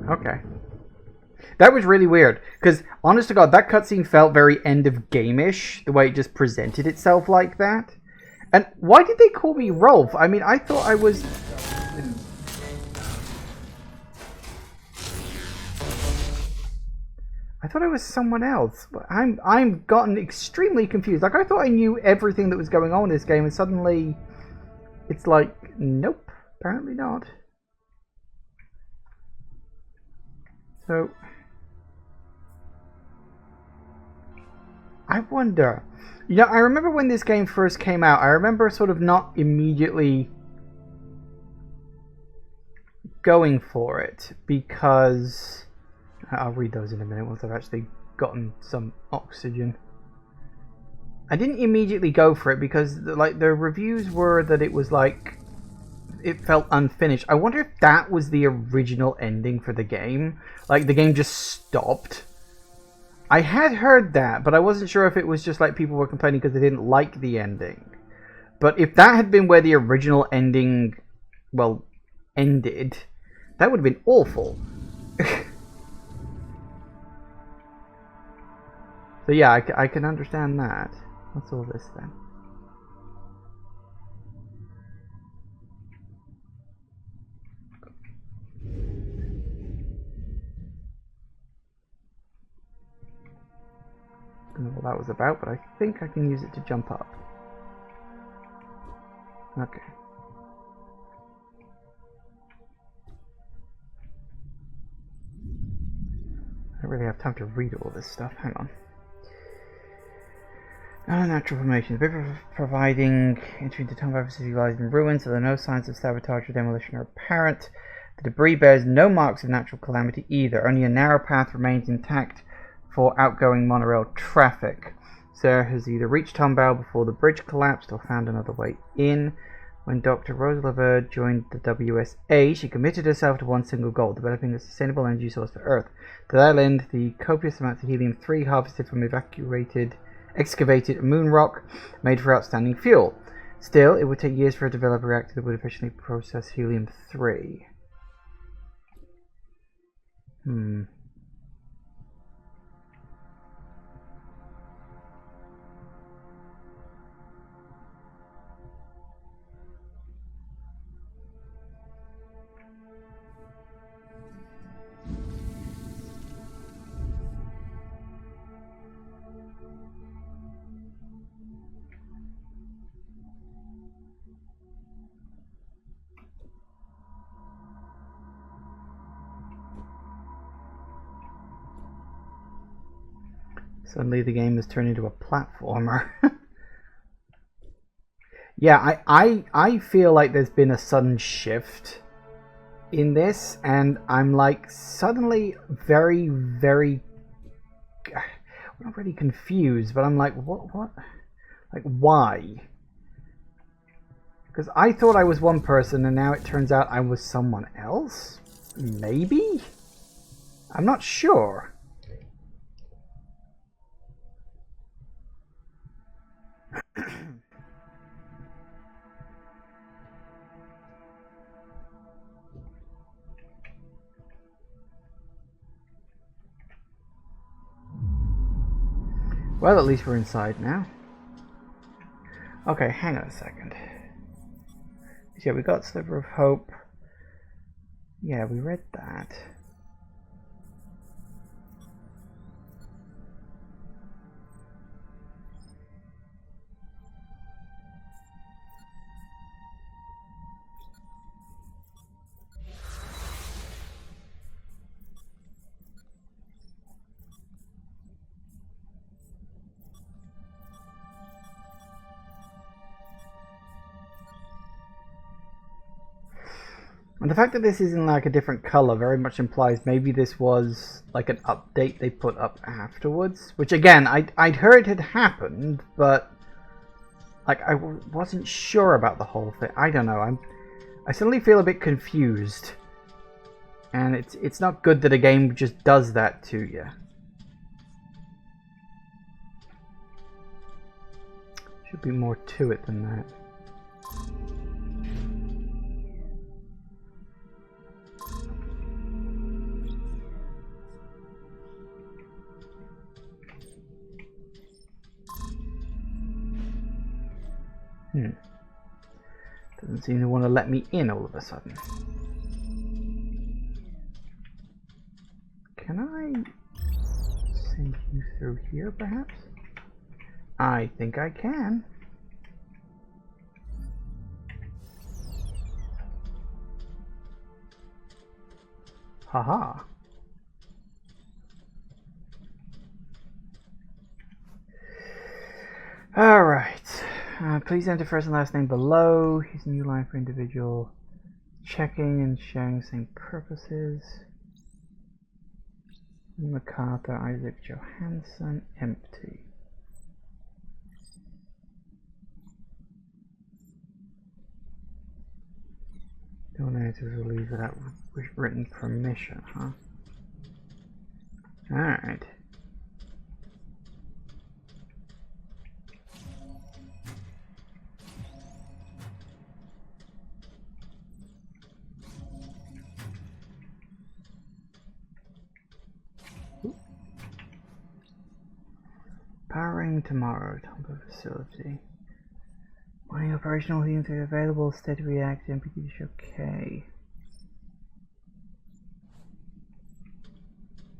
Speaker 1: Okay. That was really weird, because honest to God, that cutscene felt very end of game-ish, the way it just presented itself like that. And why did they call me Rolf? I mean, I thought I was... I thought I was someone else. I'm gotten extremely confused. Like, I thought I knew everything that was going on in this game, and suddenly it's like, nope, apparently not. So, I wonder. You know, I remember when this game first came out, I remember sort of not immediately going for it, because... I'll read those in a minute once I've actually gotten some oxygen. I didn't immediately go for it because like the reviews were that it was like it felt unfinished. I wonder if that was the original ending for the game. Like the game just stopped. I had heard that, but I wasn't sure if it was just like people were complaining because they didn't like the ending. But if that had been where the original ending, well, ended, that would have been awful. So yeah, I can understand that. What's all this then? I don't know what that was about, but I think I can use it to jump up. Okay. I don't really have time to read all this stuff. Hang on. Natural formation. The paper providing entry into Tombo facility lies in ruins, so there are no signs of sabotage or demolition are apparent. The debris bears no marks of natural calamity either. Only a narrow path remains intact for outgoing monorail traffic. Sarah has either reached Tombo before the bridge collapsed or found another way in. When Dr. Rosa Laverde joined the WSA, she committed herself to one single goal, developing a sustainable energy source for Earth. To that end, the copious amounts of helium-3 harvested from excavated moon rock made for outstanding fuel. Still, it would take years for her to develop a reactor that would efficiently process helium-3. Suddenly the game has turned into a platformer. Yeah, I feel like there's been a sudden shift in this, and I'm like suddenly very, very, I'm not really confused, but I'm like, what? Like, why? Because I thought I was one person, and now it turns out I was someone else? Maybe? I'm not sure. Well, at least we're inside now. Okay, hang on a second. Yeah, we got Sliver of Hope. Yeah, we read that. And the fact that this is in like a different color very much implies maybe this was like an update they put up afterwards. Which again, I'd heard had happened, but like I wasn't sure about the whole thing. I don't know. I suddenly feel a bit confused, and it's not good that a game just does that to you. Should be more to it than that. Doesn't seem to want to let me in all of a sudden. Can I send you through here, perhaps? I think I can. Haha. Alright. Please enter first and last name below. Use a new line for individual checking and sharing the same purposes. MacArthur, Isaac Johansson, empty. Donators will leave without written permission, huh? Alright. Powering tomorrow, Tombo facility. My operational units are available, steady react, MPT show K.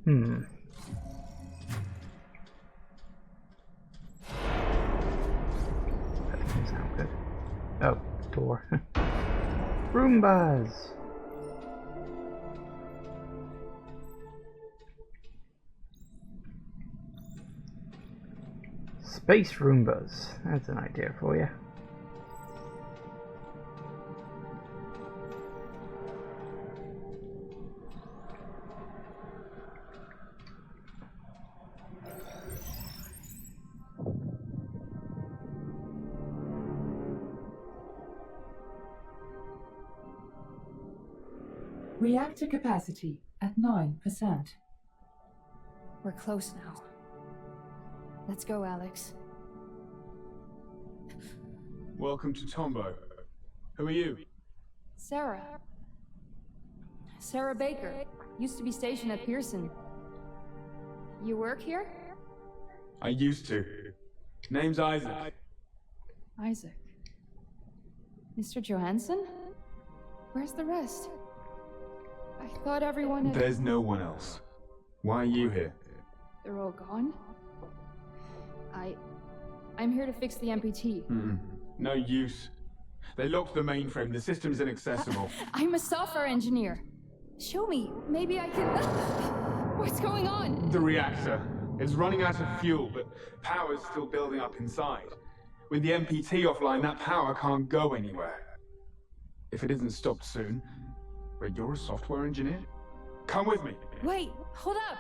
Speaker 1: That doesn't sound good. Oh, door. Roombas! Space Roombas. That's an idea for you.
Speaker 7: Reactor capacity at 9%.
Speaker 6: We're close now. Let's go, Alex.
Speaker 2: Welcome to Tombo. Who are you?
Speaker 6: Sarah. Sarah Baker. Used to be stationed at Pearson. You work here?
Speaker 2: I used to. Name's Isaac.
Speaker 6: Isaac. Mr. Johansson? Where's the rest? I thought everyone had...
Speaker 2: There's no one else. Why are you here?
Speaker 6: They're all gone? I'm here to fix the MPT.
Speaker 2: No use. They locked the mainframe. The system's inaccessible.
Speaker 6: I'm a software engineer. Show me. Maybe I can... What's going on?
Speaker 2: The reactor. It's running out of fuel, but power's still building up inside. With the MPT offline, that power can't go anywhere. If it isn't stopped soon... Wait, you're a software engineer? Come with me.
Speaker 6: Wait, hold up!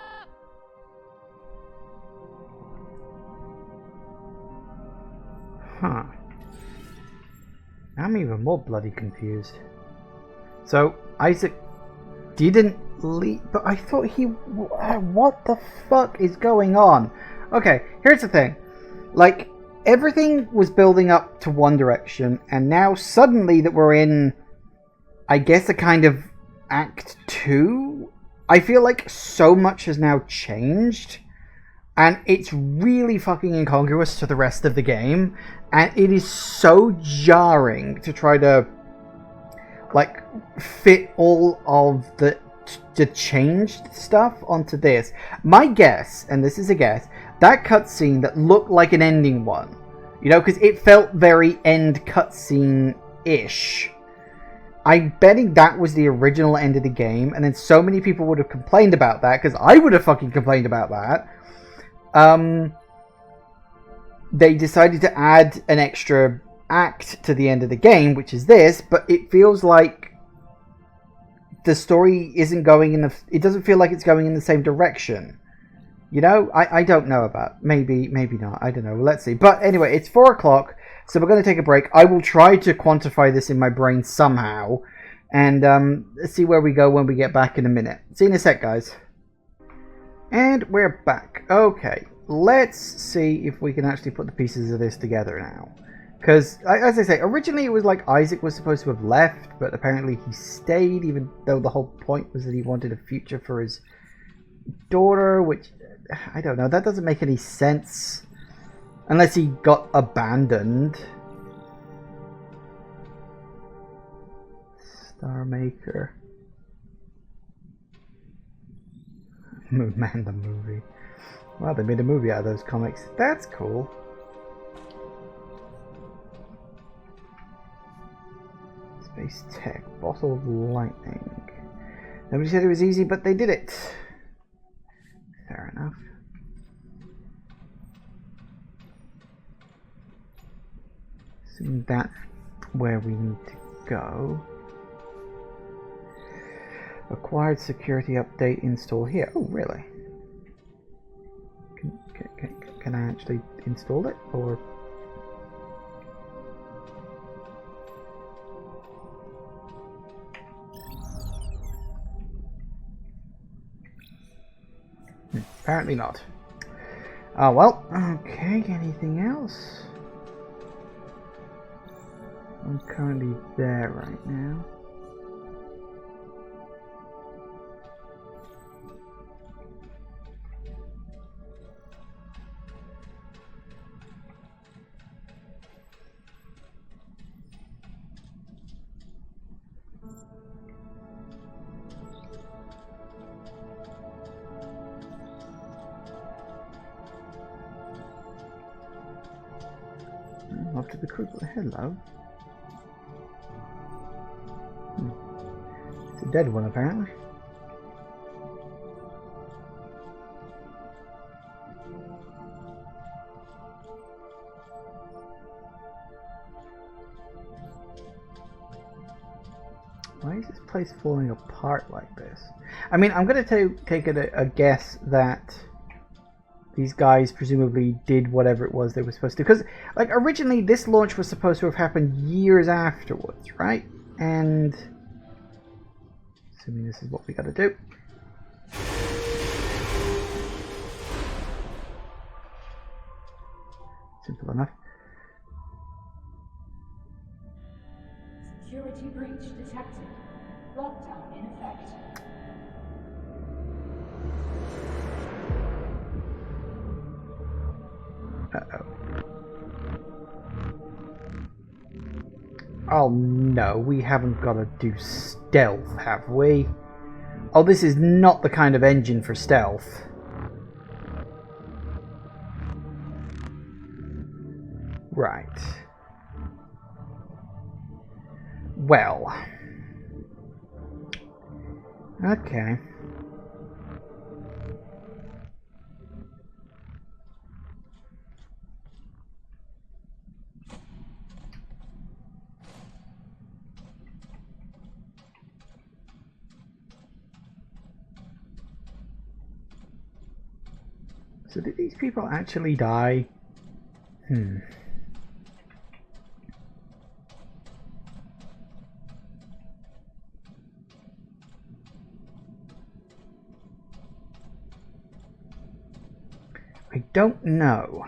Speaker 1: Huh. I'm even more bloody confused. So, Isaac didn't But I thought he... What the fuck is going on? Okay, here's the thing. Like, everything was building up to one direction, and now suddenly that we're in, I guess, a kind of Act 2, I feel like so much has now changed, and it's really fucking incongruous to the rest of the game, and it is so jarring to try to, like, fit all of the changed stuff onto this. My guess, and this is a guess, that cutscene that looked like an ending one, you know, because it felt very end cutscene-ish. I'm betting that was the original end of the game, and then so many people would have complained about that, because I would have fucking complained about that. They decided to add an extra act to the end of the game, which is this, but it feels like the story isn't going in the... It doesn't feel like it's going in the same direction. You know? I don't know about... Maybe not. I don't know. Let's see. But anyway, it's 4 o'clock, so we're going to take a break. I will try to quantify this in my brain somehow, and see where we go when we get back in a minute. See you in a sec, guys. And we're back. Okay, let's see if we can actually put the pieces of this together now. Because, as I say, originally it was like Isaac was supposed to have left, but apparently he stayed, even though the whole point was that he wanted a future for his daughter, which, I don't know, that doesn't make any sense. Unless he got abandoned. Star Maker. Moon Man the movie. Wow, they made a movie out of those comics. That's cool. Space Tech. Bottle of Lightning. Nobody said it was easy, but they did it. Fair enough. So that's where we need to go. Acquired security update install here. Oh, really? Can I actually install it? Or... apparently not. Oh, well. Okay, anything else? I'm currently there right now. Up to the crew. Hello. It's a dead one, apparently. Why is this place falling apart like this? I mean, I'm going to take a guess that these guys presumably did whatever it was they were supposed to. Because, like, originally this launch was supposed to have happened years afterwards, right? And... assuming this is what we gotta do. Simple enough.
Speaker 7: Security breach detected. Lockdown in effect.
Speaker 1: Uh-oh. Oh no, we haven't got to do stealth, have we? Oh, this is not the kind of engine for stealth. Right. Well. Okay. So did these people actually die? I don't know.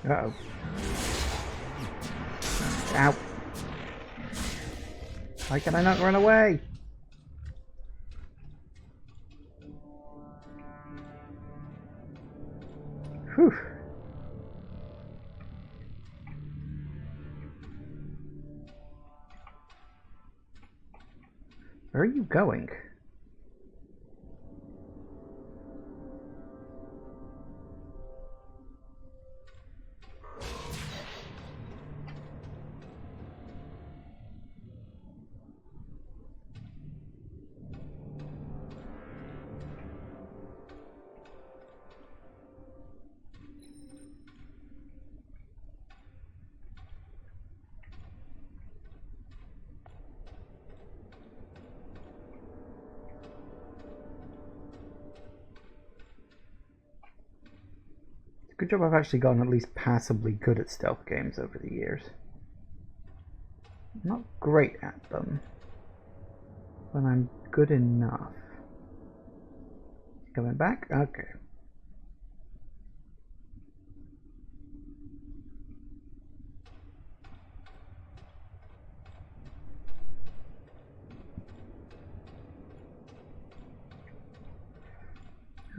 Speaker 1: Uh-oh. Ow. Why can I not run away? Whew. Where are you going? Good job I've actually gotten at least passably good at stealth games over the years. I'm not great at them, but I'm good enough. Coming back? Okay.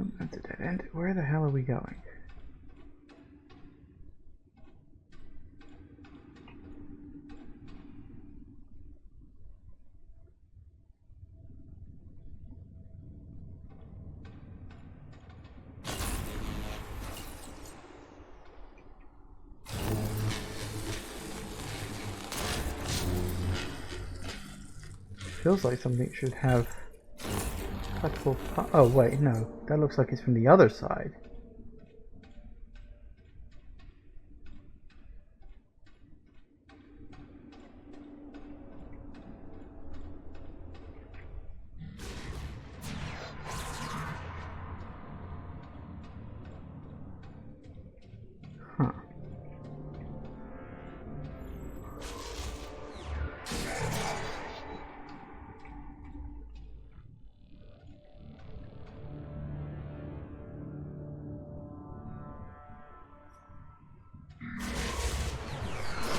Speaker 1: Oh, that's a dead end. Where the hell are we going? Feels like something should have collectible. Oh wait, no, that looks like it's from the other side. Huh.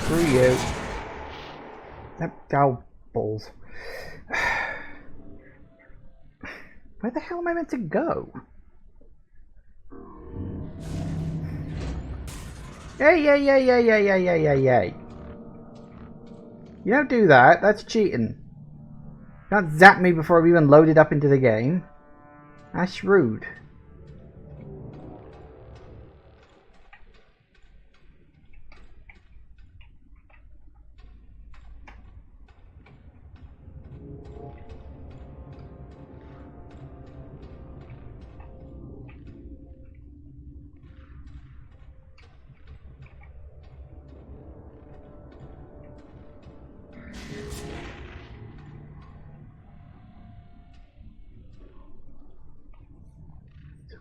Speaker 1: Screw you. Ow, balls. Where the hell am I meant to go? Yay. You don't do that, that's cheating. You can't zap me before I've even loaded up into the game. That's rude.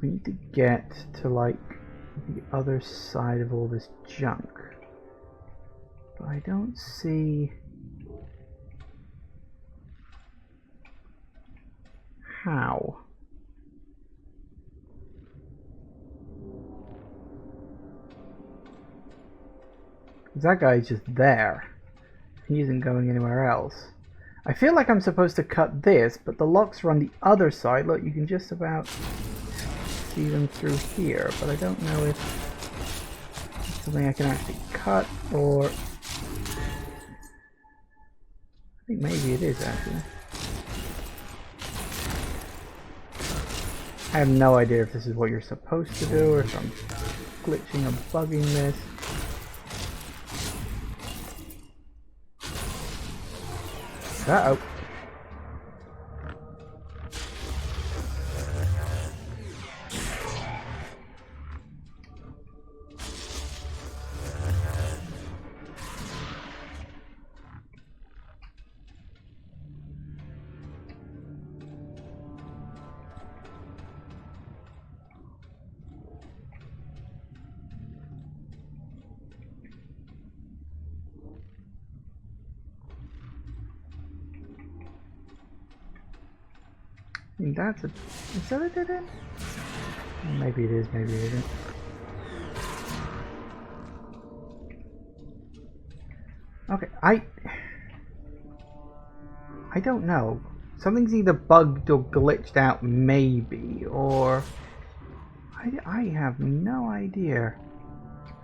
Speaker 1: We need to get to like the other side of all this junk, but I don't see how. That guy's just there. He isn't going anywhere else. I feel like I'm supposed to cut this, but the locks are on the other side. Look, you can just about see them through here, but I don't know if it's something I can actually cut, or I think maybe it is actually. I have no idea if this is what you're supposed to do, or if I'm glitching or bugging this. Uh-oh. That's a... Is that a dead end? Maybe it is, maybe it isn't. Okay, I don't know. Something's either bugged or glitched out, maybe, or... I have no idea.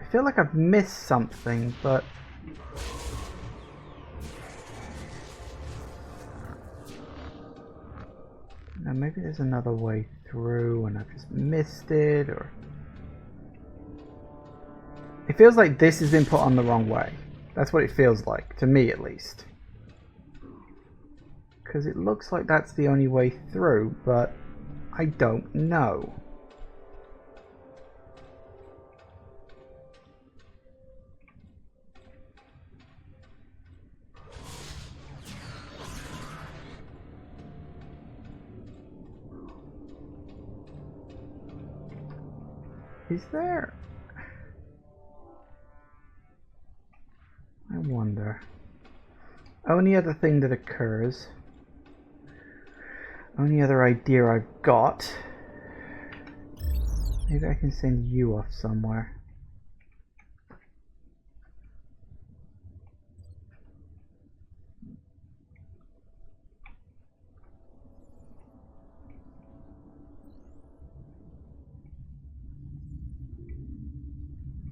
Speaker 1: I feel like I've missed something, but... Now maybe there's another way through and I've just missed it, or... It feels like this has been put on the wrong way. That's what it feels like, to me at least. Because it looks like that's the only way through, but I don't know. Is there? I wonder. Only other thing that occurs, only other idea I've got, maybe I can send you off somewhere.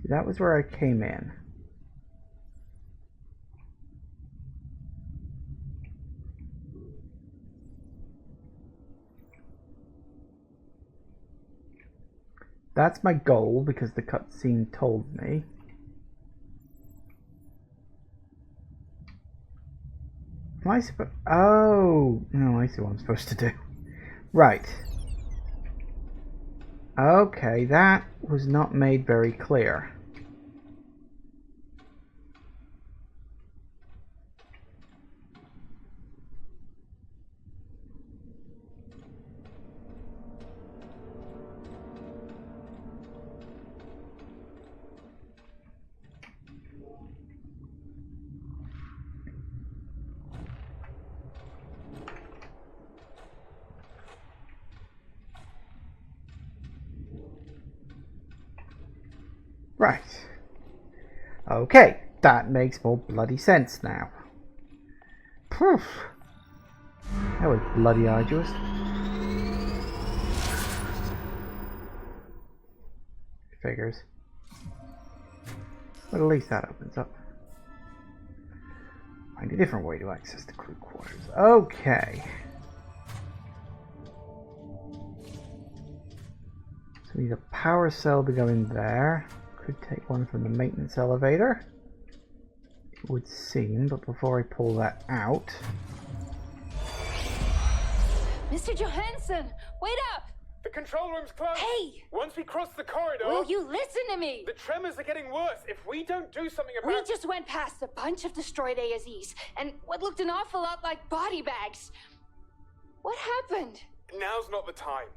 Speaker 1: That was where I came in. That's my goal because the cutscene told me. Am I supposed? Oh, no, I see what I'm supposed to do. Right. Okay, that was not made very clear. Right. Okay, that makes more bloody sense now. Poof. That was bloody arduous. Figures. But at least that opens up. Find a different way to access the crew quarters. Okay. So we need a power cell to go in there. Could take one from the maintenance elevator, it would seem, but before I pull that out...
Speaker 6: Mr. Johansson, wait up!
Speaker 2: The control room's closed!
Speaker 6: Hey!
Speaker 2: Once we cross the corridor...
Speaker 6: Will you listen to me?
Speaker 2: The tremors are getting worse. If we don't do something about...
Speaker 6: We just went past a bunch of destroyed ASEs, and what looked an awful lot like body bags. What happened?
Speaker 2: Now's not the time.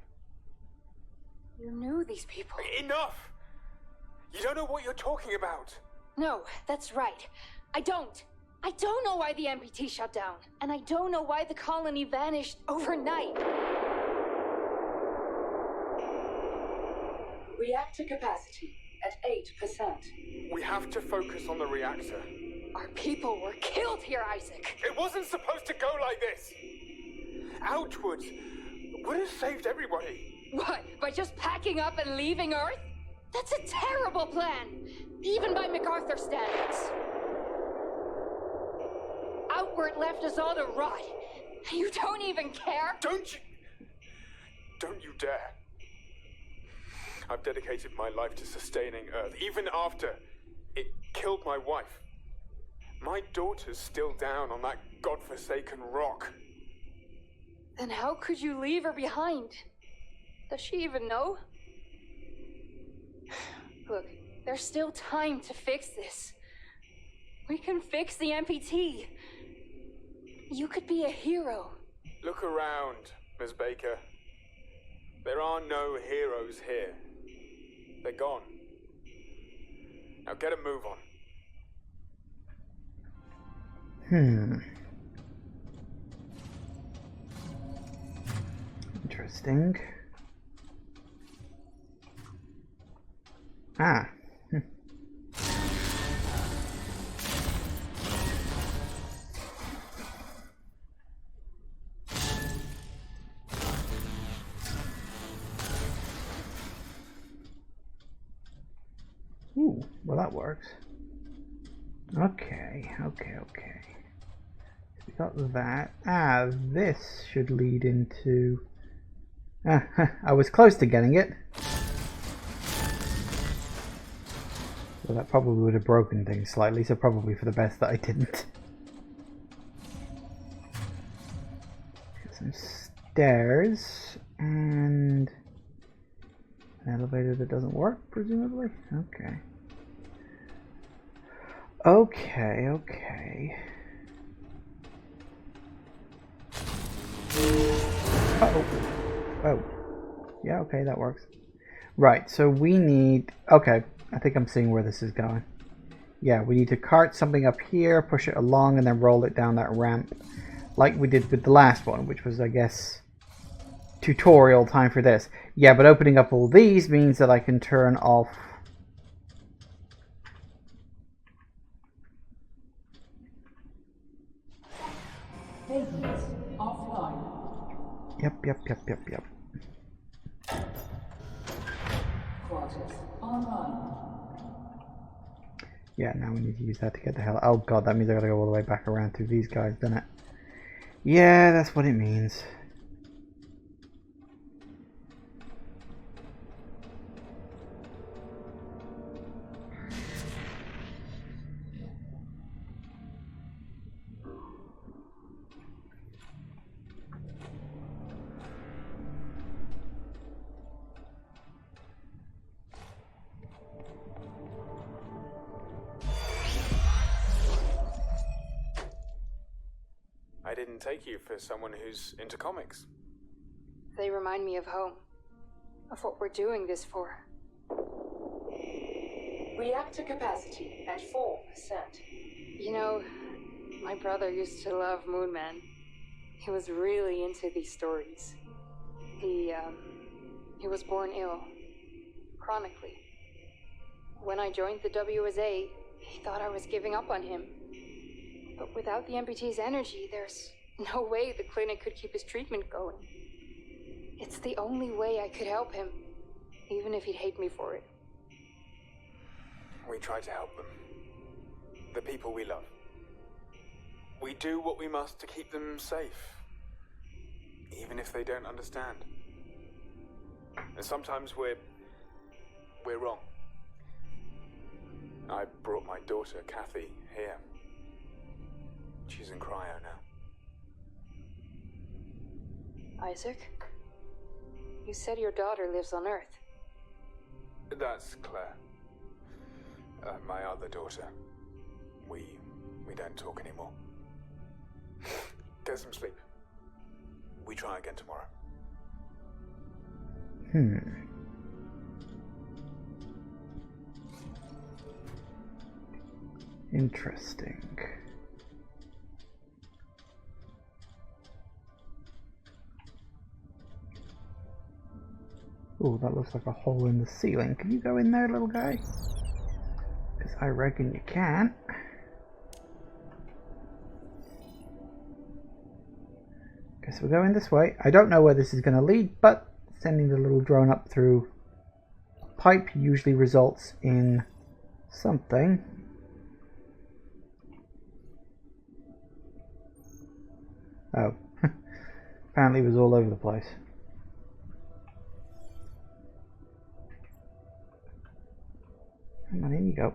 Speaker 6: You knew these people.
Speaker 2: Enough! You don't know what you're talking about.
Speaker 6: No, that's right. I don't. I don't know why the MPT shut down. And I don't know why the colony vanished overnight.
Speaker 7: Reactor capacity at 8%.
Speaker 2: We have to focus on the reactor.
Speaker 6: Our people were killed here, Isaac.
Speaker 2: It wasn't supposed to go like this. Outwards would have saved everybody.
Speaker 6: What, by just packing up and leaving Earth? That's a terrible plan, even by MacArthur standards. Outward left us all to rot. You don't even care?
Speaker 2: Don't you dare. I've dedicated my life to sustaining Earth, even after it killed my wife. My daughter's still down on that godforsaken rock.
Speaker 6: Then how could you leave her behind? Does she even know? Look, there's still time to fix this. We can fix the MPT. You could be a hero.
Speaker 2: Look around, Ms. Baker. There are no heroes here. They're gone. Now get a move on.
Speaker 1: Interesting. Ah. Ooh, well that works. Okay. We got that. Ah, this should lead into... I was close to getting it. Well, that probably would have broken things slightly, so probably for the best that I didn't. Got some stairs and an elevator that doesn't work, presumably. Okay. Uh-oh. Oh. Yeah, okay, that works. Right, so we need... Okay, I think I'm seeing where this is going. Yeah, we need to cart something up here, push it along, and then roll it down that ramp. Like we did with the last one, which was, I guess, tutorial time for this. Yeah, but opening up all these means that I can turn off...
Speaker 7: Maintenance offline.
Speaker 1: Yep.
Speaker 7: Quarters online.
Speaker 1: Yeah, now we need to use that to get the hell... Oh god, that means I gotta go all the way back around through these guys, doesn't it? Yeah, that's what it means.
Speaker 13: I didn't take you for someone who's into comics.
Speaker 6: They remind me of home. Of what we're doing this for.
Speaker 7: Reactor capacity at 4%.
Speaker 6: You know, my brother used to love Moon Man. He was really into these stories. He was born ill. Chronically. When I joined the WSA, he thought I was giving up on him. But without the amputee's energy, there's no way the clinic could keep his treatment going. It's the only way I could help him, even if he'd hate me for it.
Speaker 13: We try to help them. The people we love. We do what we must to keep them safe. Even if they don't understand. And sometimes we're wrong. I brought my daughter, Kathy, here. She's in cryo now.
Speaker 6: Isaac? You said your daughter lives on Earth.
Speaker 13: That's Claire. My other daughter. We don't talk anymore. Get some sleep. We try again tomorrow.
Speaker 1: Interesting. Oh, that looks like a hole in the ceiling. Can you go in there, little guy? Because I reckon you can. Guess we're going this way. I don't know where this is going to lead, but sending the little drone up through a pipe usually results in something. Oh. Apparently it was all over the place. Come on, in you go.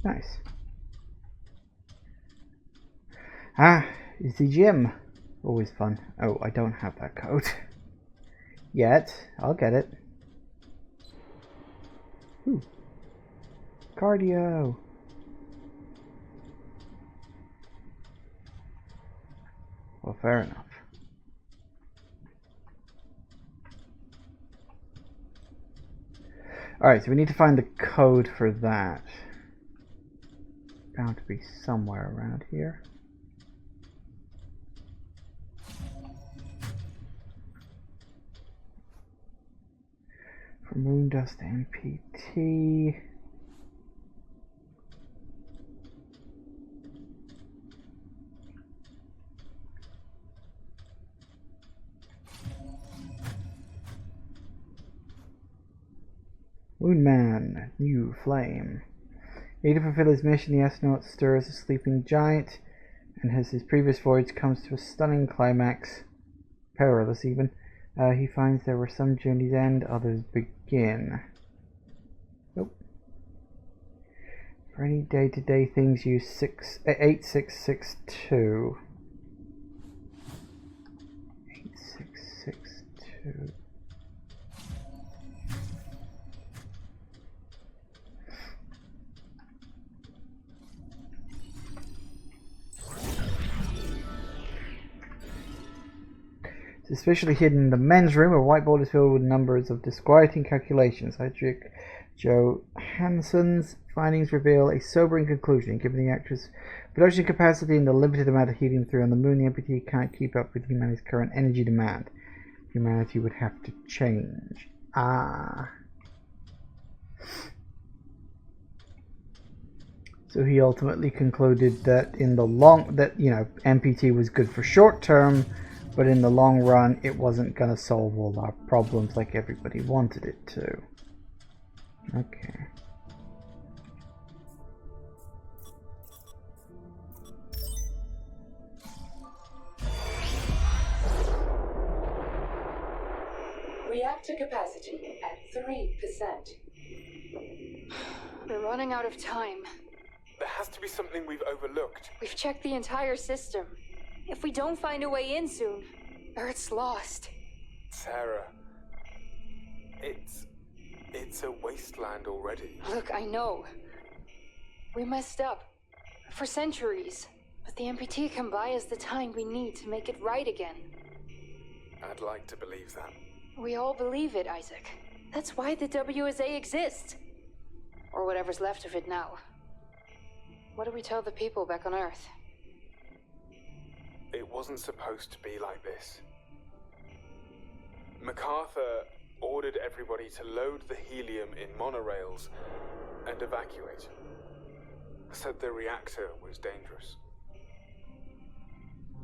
Speaker 1: Nice. Ah, it's the gym. Always fun. Oh, I don't have that code. Yet. I'll get it. Ooh. Cardio. Well, fair enough. Alright, so we need to find the code for that. bound to be somewhere around here. From moon dust to MPT. Moonman, new flame. Need to fulfill his mission, the astronaut stirs a sleeping giant, and as his previous voyage comes to a stunning climax, perilous even, he finds there were some journeys end, others begin. Nope. For any day-to-day things, use 8662. 8662. Especially hidden in the men's room, a whiteboard is filled with numbers of disquieting calculations. Hedrick Joe Hansen's findings reveal a sobering conclusion. Given the actress' production capacity and the limited amount of helium-3 on the moon, the MPT can't keep up with humanity's current energy demand. Humanity would have to change. So he ultimately concluded that MPT was good for short term, but in the long run, it wasn't going to solve all our problems like everybody wanted it to. Okay.
Speaker 7: Reactor capacity at 3%.
Speaker 6: We're running out of time.
Speaker 13: There has to be something we've overlooked.
Speaker 6: We've checked the entire system. If we don't find a way in soon, Earth's lost.
Speaker 13: Sarah, it's a wasteland already.
Speaker 6: Look, I know. We messed up. For centuries. But the MPT can buy us the time we need to make it right again.
Speaker 13: I'd like to believe that.
Speaker 6: We all believe it, Isaac. That's why the WSA exists. Or whatever's left of it now. What do we tell the people back on Earth?
Speaker 13: It wasn't supposed to be like this. MacArthur ordered everybody to load the helium in monorails and evacuate. Said the reactor was dangerous.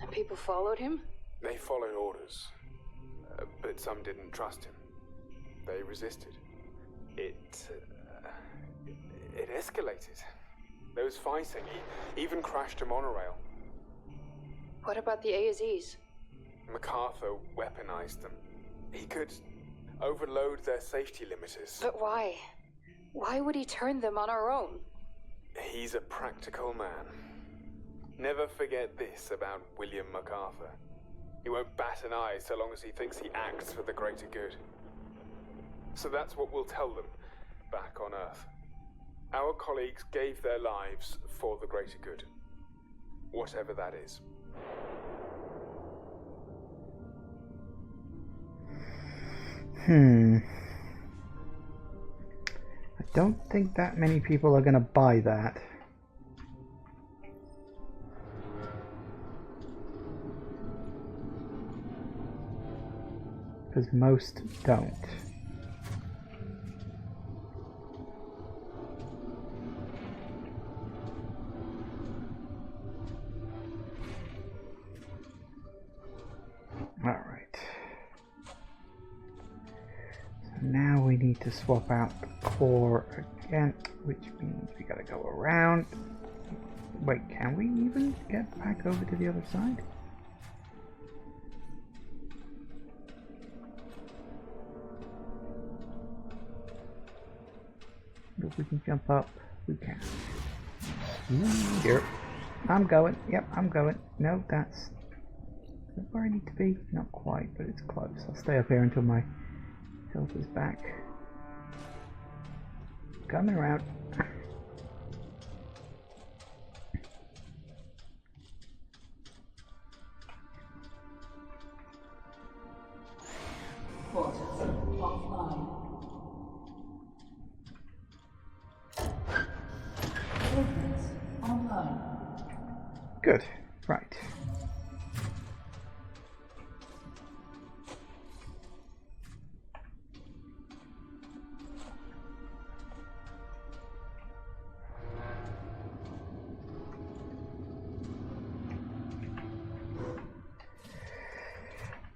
Speaker 6: And people followed him?
Speaker 13: They followed orders, but some didn't trust him. They resisted. It escalated. There was fighting. He even crashed a monorail.
Speaker 6: What about the ASEs?
Speaker 13: MacArthur weaponized them. He could overload their safety limiters.
Speaker 6: But why? Why would he turn them on our own?
Speaker 13: He's a practical man. Never forget this about William MacArthur. He won't bat an eye so long as he thinks he acts for the greater good. So that's what we'll tell them back on Earth. Our colleagues gave their lives for the greater good. Whatever that is.
Speaker 1: I don't think that many people are going to buy that. Because most don't. Alright. So now we need to swap out the core again, which means we gotta go around. Wait, can we even get back over to the other side? If we can jump up, we can. Here. I'm going. Yep, I'm going. No, that's where I need to be. Not quite, but it's close. I'll stay up here until my health is back. Coming around.
Speaker 7: Portals offline. Movements online.
Speaker 1: Good. Right.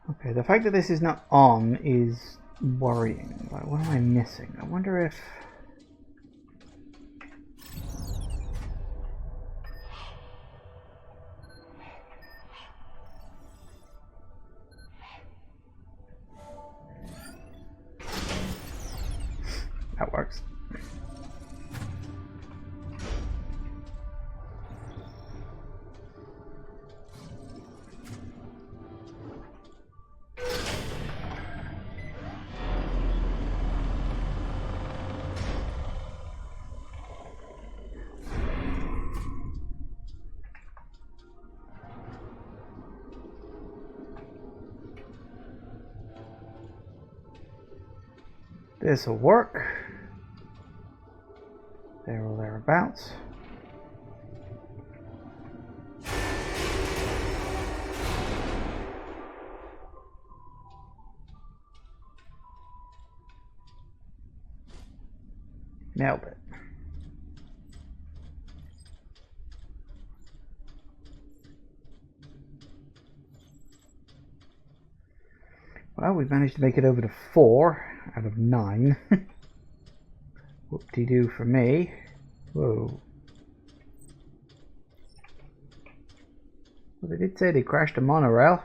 Speaker 1: Okay, the fact that this is not on is worrying. Like, what am I missing? I wonder if... That works. This'll work. There or thereabouts. Nailed it. Well, we've managed to make it over to 4 out of 9. Whoop-de-doo for me. Whoa. Well, they did say they crashed a monorail.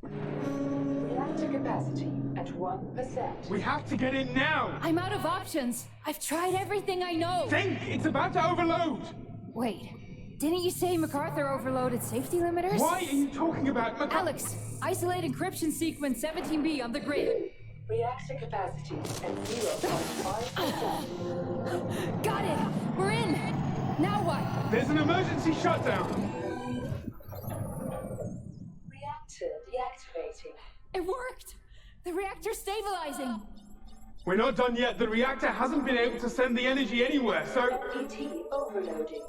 Speaker 7: Reactor capacity at 1%.
Speaker 2: We have to get in now!
Speaker 6: I'm out of options. I've tried everything I know.
Speaker 2: Think! It's about to overload!
Speaker 6: Wait, didn't you say MacArthur overloaded safety limiters?
Speaker 2: Why are you talking about
Speaker 6: Alex, isolate encryption sequence 17B on the grid.
Speaker 7: Reactor capacity at 0.5%.
Speaker 6: Got it! We're in! Now what?
Speaker 2: There's an emergency shutdown!
Speaker 7: Reactor deactivating.
Speaker 6: It worked! The reactor's stabilizing!
Speaker 2: We're not done yet. The reactor hasn't been able to send the energy anywhere, so...
Speaker 7: PT overloading.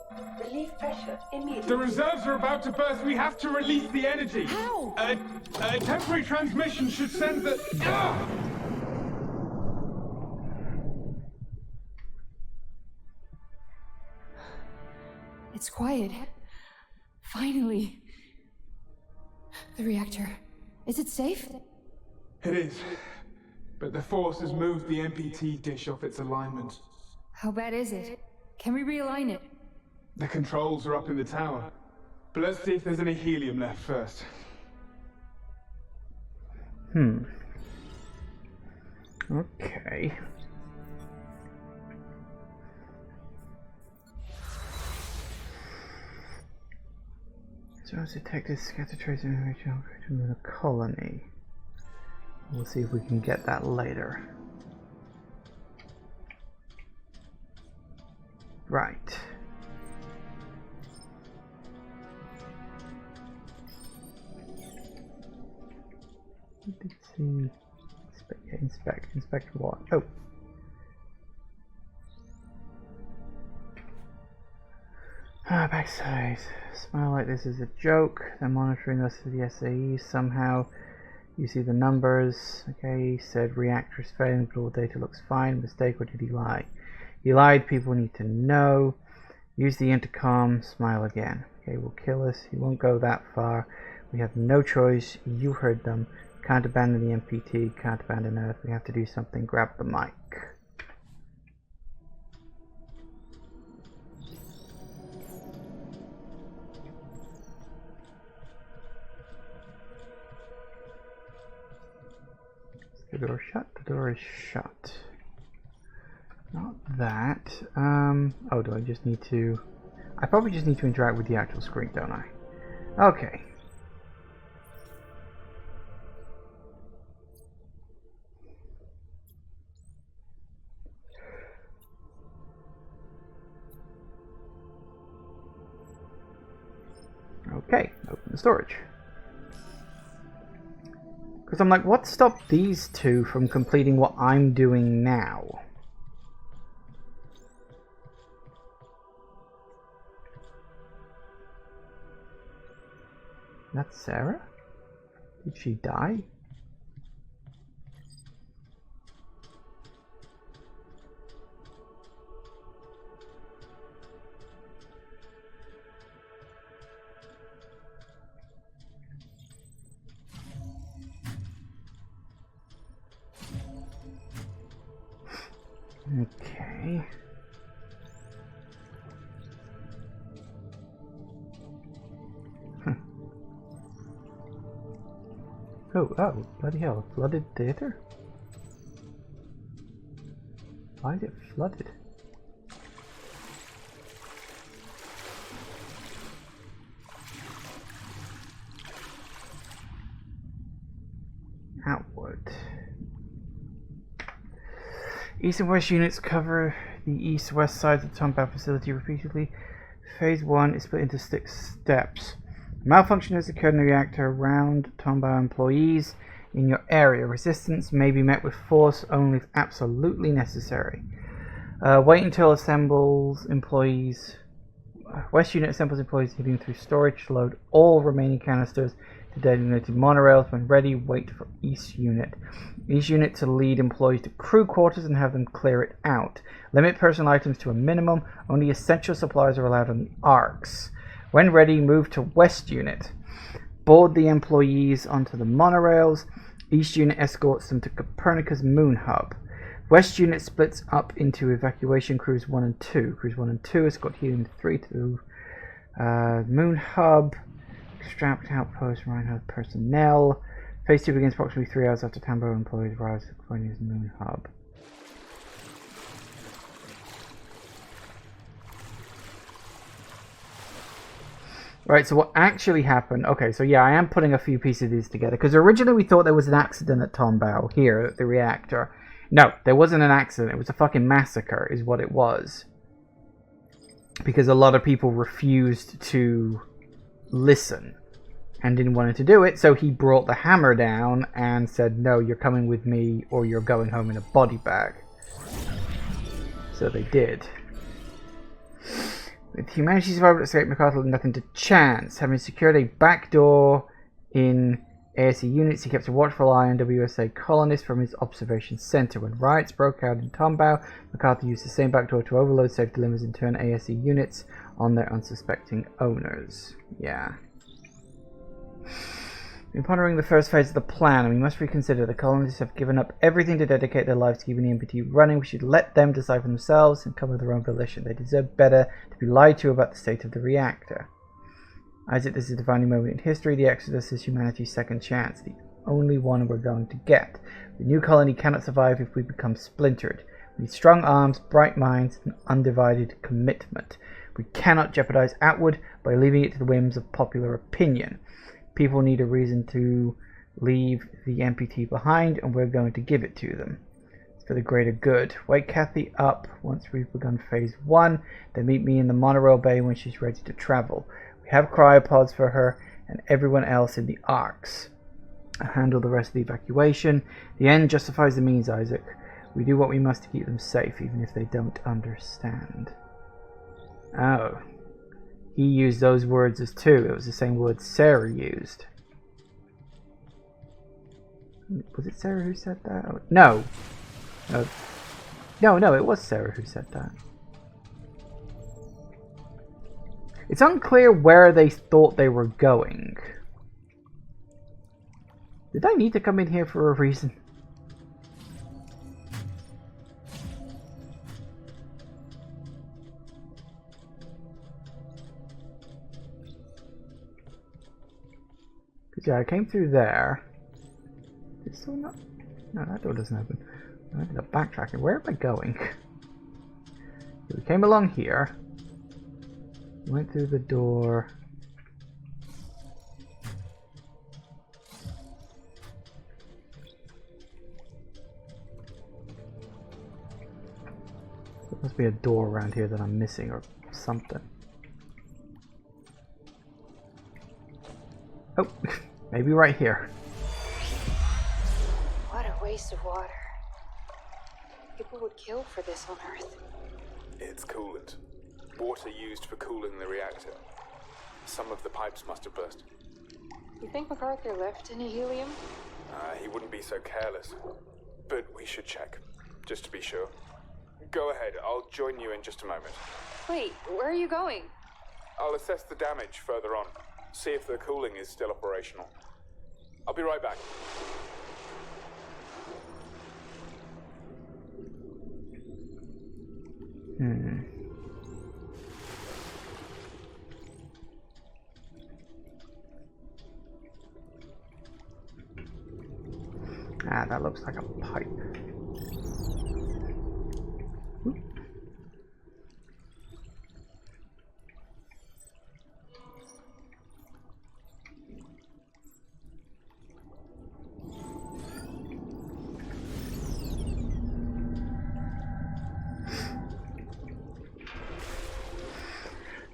Speaker 7: Relief pressure immediately.
Speaker 2: The reserves are about to burst. We have to release the energy.
Speaker 6: How?
Speaker 2: A temporary transmission should send the...
Speaker 6: It's quiet. Finally. The reactor. Is it safe?
Speaker 2: It is. But the force has moved the MPT dish off its alignment.
Speaker 6: How bad is it? Can we realign it?
Speaker 2: The controls are up in the tower. But let's see if there's any helium left first.
Speaker 1: Okay. So as detected scatter trace information in the colony. We'll see if we can get that later. Right. Let's see. Inspect what? Oh. Backside. Smile like this is a joke. They're monitoring us for the SAE somehow. You see the numbers. Okay, he said reactor is failing, but all data looks fine. Mistake, or did he lie? He lied. People need to know. Use the intercom. Smile again. Okay, will kill us. He won't go that far. We have no choice. You heard them. Can't abandon the MPT. Can't abandon Earth. We have to do something. Grab the mic. The door shut. The door is shut. Not that. Oh, do I just need to... I probably just need to interact with the actual screen, don't I? Okay. storage. Because I'm like, what stopped these two from completing what I'm doing now? That's Sarah? Did she die? Okay. Oh, bloody hell, flooded theater? Why is it flooded? Outward. East and West units cover the east-west sides of the Tombao facility repeatedly. Phase 1 is split into 6 steps. Malfunction has occurred in the reactor around Tombao employees in your area. Resistance may be met with force only if absolutely necessary. Wait until assembles employees. West unit assembles employees heading through storage to load all remaining canisters to designated monorails. When ready, wait for East unit. East unit to lead employees to crew quarters and have them clear it out. Limit personal items to a minimum. Only essential supplies are allowed on the arcs. When ready, move to West unit. Board the employees onto the monorails. East unit escorts them to Copernicus Moon Hub. West unit splits up into evacuation crews 1 and 2. Crews 1 and 2 escort helium-3 to Moon Hub. Extract outpost, Reinhardt personnel. Phase 2 begins approximately 3 hours after Tombao employees arrive at Copernicus Moon Hub. Right, so what actually happened... Okay, so yeah, I am putting a few pieces of these together. Because originally we thought there was an accident at Tombao, here, at the reactor. No, there wasn't an accident. It was a fucking massacre, is what it was. Because a lot of people refused to listen. And didn't want to do it, so he brought the hammer down and said, no, you're coming with me, or you're going home in a body bag. So they did. With humanity survival escape, MacArthur left nothing to chance. Having secured a back door in ASE units, he kept a watchful eye on WSA colonists from his observation center. When riots broke out in Tombao, MacArthur used the same back door to overload safe dilemmas and turn ASE units on their unsuspecting owners. Yeah. In pondering the first phase of the plan, we must reconsider the colonists have given up everything to dedicate their lives to keeping the MPT running. We should let them decide for themselves and come with their own volition. They deserve better to be lied to about the state of the reactor. Isaac, this is a defining moment in history. The Exodus is humanity's second chance, the only one we're going to get. The new colony cannot survive if we become splintered. We need strong arms, bright minds, and undivided commitment. We cannot jeopardize Outward by leaving it to the whims of popular opinion. People need a reason to leave the MPT behind, and we're going to give it to them. It's for the greater good. Wake Kathy up once we've begun phase 1. Then meet me in the monorail bay when she's ready to travel. We have cryopods for her and everyone else in the arcs. I'll handle the rest of the evacuation. The end justifies the means, Isaac. We do what we must to keep them safe, even if they don't understand. Oh. He used those words as too. It was the same words Sarah used. Was it Sarah who said that? Oh, no. No, it was Sarah who said that. It's unclear where they thought they were going. Did I need to come in here for a reason? Yeah, I came through there. Is it still not? No, that door doesn't open. I ended up backtracking. Where am I going? We came along here. Went through the door. There must be a door around here that I'm missing or something. Oh, maybe right here.
Speaker 6: What a waste of water. People would kill for this on Earth.
Speaker 13: It's coolant. Water used for cooling the reactor. Some of the pipes must have burst.
Speaker 6: You think MacArthur left any helium?
Speaker 13: He wouldn't be so careless. But we should check, just to be sure. Go ahead, I'll join you in just a moment.
Speaker 6: Wait, where are you going?
Speaker 13: I'll assess the damage further on, see if the cooling is still operational. I'll be right back.
Speaker 1: Ah, that looks like a pipe. Oop.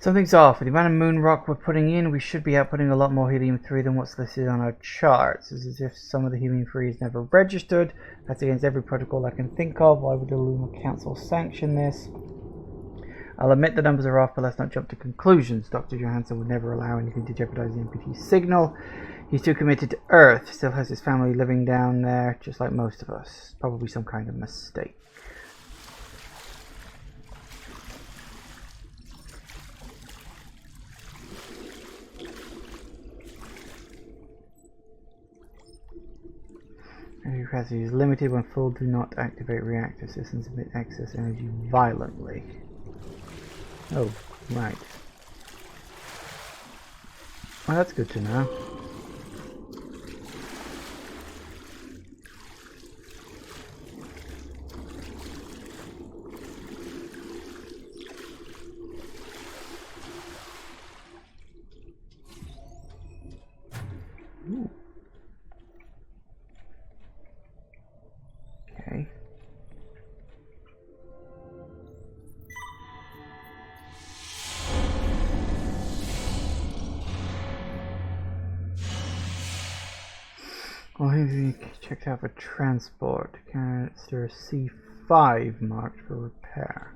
Speaker 1: Something's off. With the amount of moon rock we're putting in, we should be outputting a lot more helium-3 than what's listed on our charts. It's as if some of the helium-3 is never registered. That's against every protocol I can think of. Why would the Lunar Council sanction this? I'll admit the numbers are off, but let's not jump to conclusions. Dr. Johansson would never allow anything to jeopardize the MPT signal. He's too committed to Earth. Still has his family living down there, just like most of us. Probably some kind of mistake. Energy capacity is limited. When full, do not activate reactor systems. Emit excess energy violently. Oh, right. Well, that's good to know. Ooh. Okay. Well, he's checked out for transport. Is there a C5 marked for repair?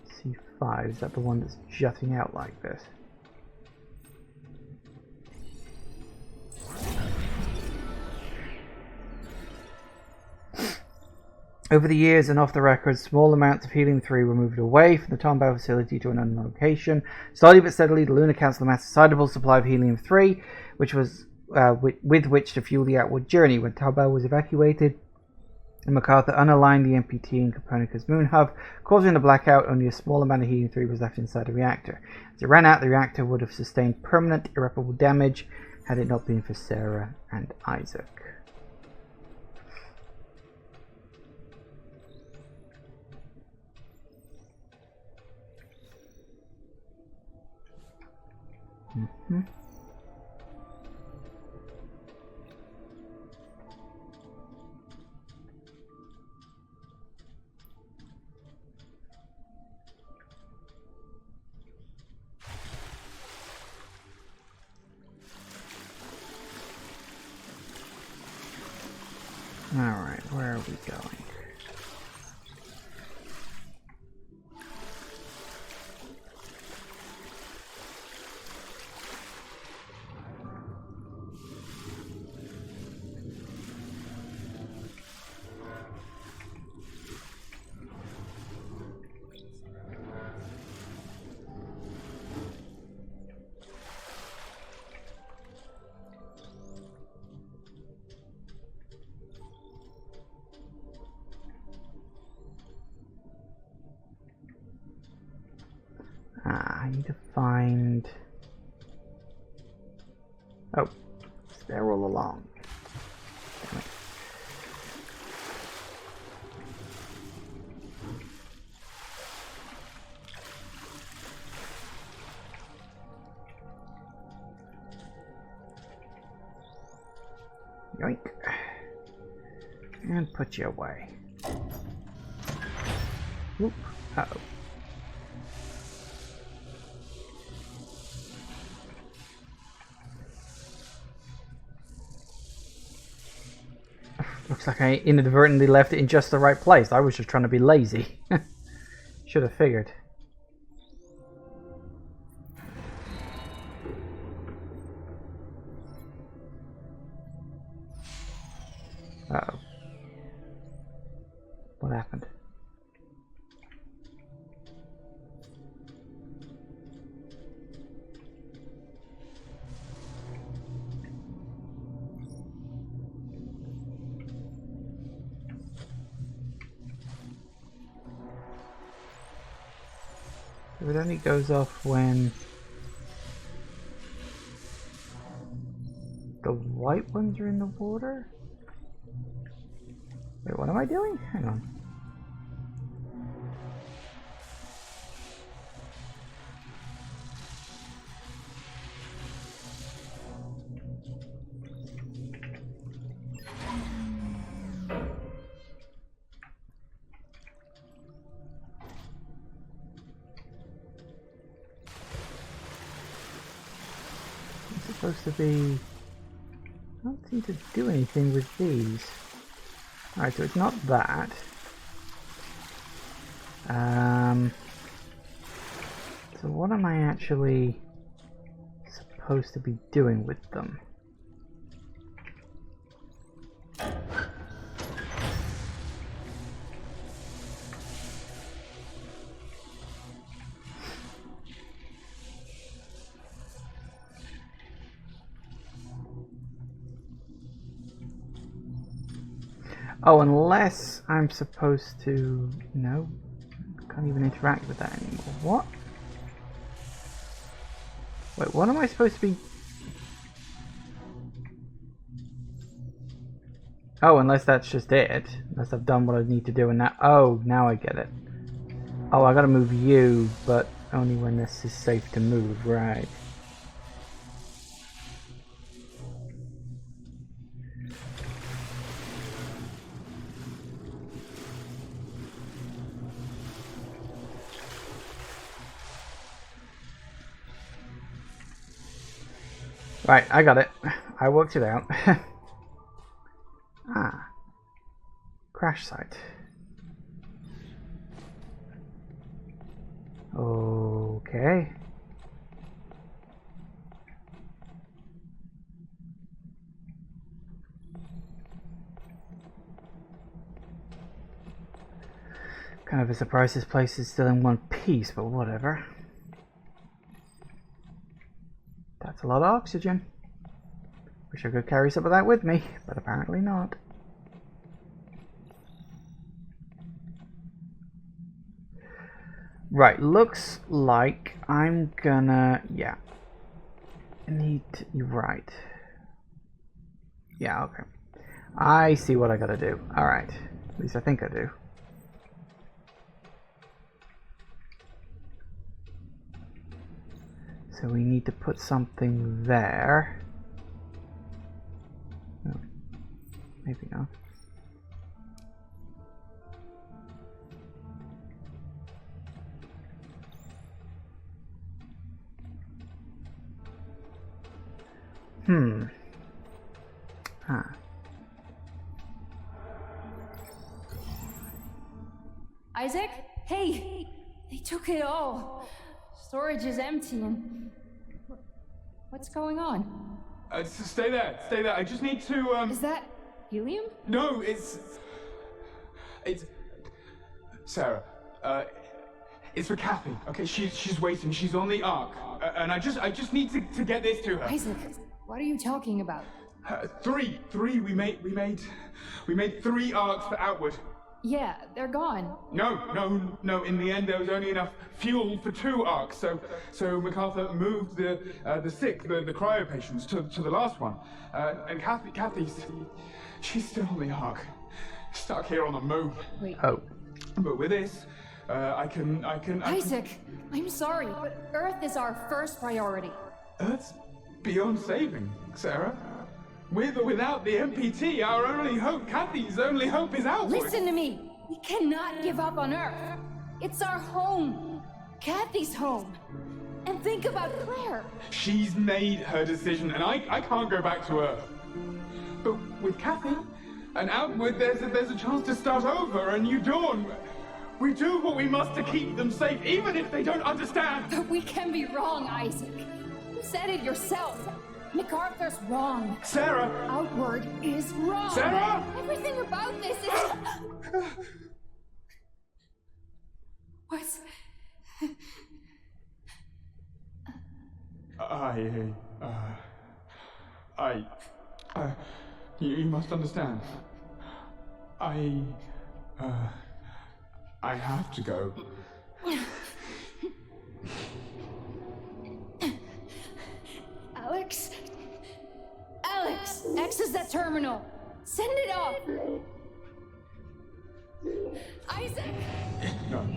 Speaker 1: C5, is that the one that's jutting out like this? Over the years and off the record, small amounts of helium-3 were moved away from the Tombow facility to an unknown location. Slowly but steadily, the Lunar Council amassed a sizable supply of helium-3, which was with which to fuel the outward journey. When Tombow was evacuated, MacArthur unaligned the MPT in Copernicus Moon Hub, causing the blackout. Only a small amount of helium-3 was left inside the reactor. As it ran out, the reactor would have sustained permanent, irreparable damage had it not been for Sarah and Isaac. Alright, where are we going? I need to find... Oh, it's there all along. Damn it. Yoink. And put you away. Oop. Uh-oh. Looks like I inadvertently left it in just the right place. I was just trying to be lazy. Should have figured. Uh-oh. What happened? It only goes off when the white ones are in the water? Wait, what am I doing? Hang on. Supposed to be... I don't seem to do anything with these. Alright, so it's not that. So what am I actually supposed to be doing with them? Oh, unless I'm supposed to... No, can't even interact with that anymore. What? Wait, what am I supposed to be... Oh, unless that's just it. Unless I've done what I need to do and that... Oh, now I get it. Oh, I gotta move you, but only when this is safe to move, right. Right, I got it. I worked it out. Ah. Crash site. Okay. Kind of a surprise this place is still in one piece, but whatever. That's a lot of oxygen. Wish I could carry some of that with me, but apparently not. Right, looks like I'm gonna... Yeah. You're right. Yeah, okay. I see what I gotta do. Alright. At least I think I do. So we need to put something there. Oh, maybe not. Ah.
Speaker 6: Isaac? Hey! They took it all. Storage is empty and... What's going on?
Speaker 2: Stay there, stay there. I just need to,
Speaker 6: Is that helium?
Speaker 2: No, it's... Sarah, it's for Kathy, okay? She's waiting, she's on the Ark. And I just need to get this to her.
Speaker 6: Isaac, what are you talking about?
Speaker 2: Three. We made 3 Arks for Outward.
Speaker 6: Yeah, they're gone.
Speaker 2: No. In the end, there was only enough fuel for 2 Arks, so MacArthur moved the sick, the cryo patients, to the last one. And Kathy's, she's still on the Ark, stuck here on the moon.
Speaker 6: Wait.
Speaker 1: Oh.
Speaker 2: But with this, I can.
Speaker 6: Isaac, I'm sorry, but Earth is our first priority.
Speaker 2: Earth's beyond saving, Sarah. With or without the MPT, our only hope, Kathy's only hope is Outward.
Speaker 6: Listen to me. We cannot give up on Earth. It's our home. Kathy's home. And think about Claire.
Speaker 2: She's made her decision, and I can't go back to Earth. But with Kathy, And outward, there's a chance to start over, and you dawn. We do what we must to keep them safe, even if they don't understand.
Speaker 14: But we can be wrong, Isaac. You said it yourself. MacArthur's wrong.
Speaker 2: Sarah!
Speaker 14: Outward is wrong.
Speaker 2: Sarah!
Speaker 14: Everything about this is... What's...
Speaker 2: You must understand. I have to go.
Speaker 14: Alex? Alex! Access that terminal. Send it off. Isaac!
Speaker 2: No!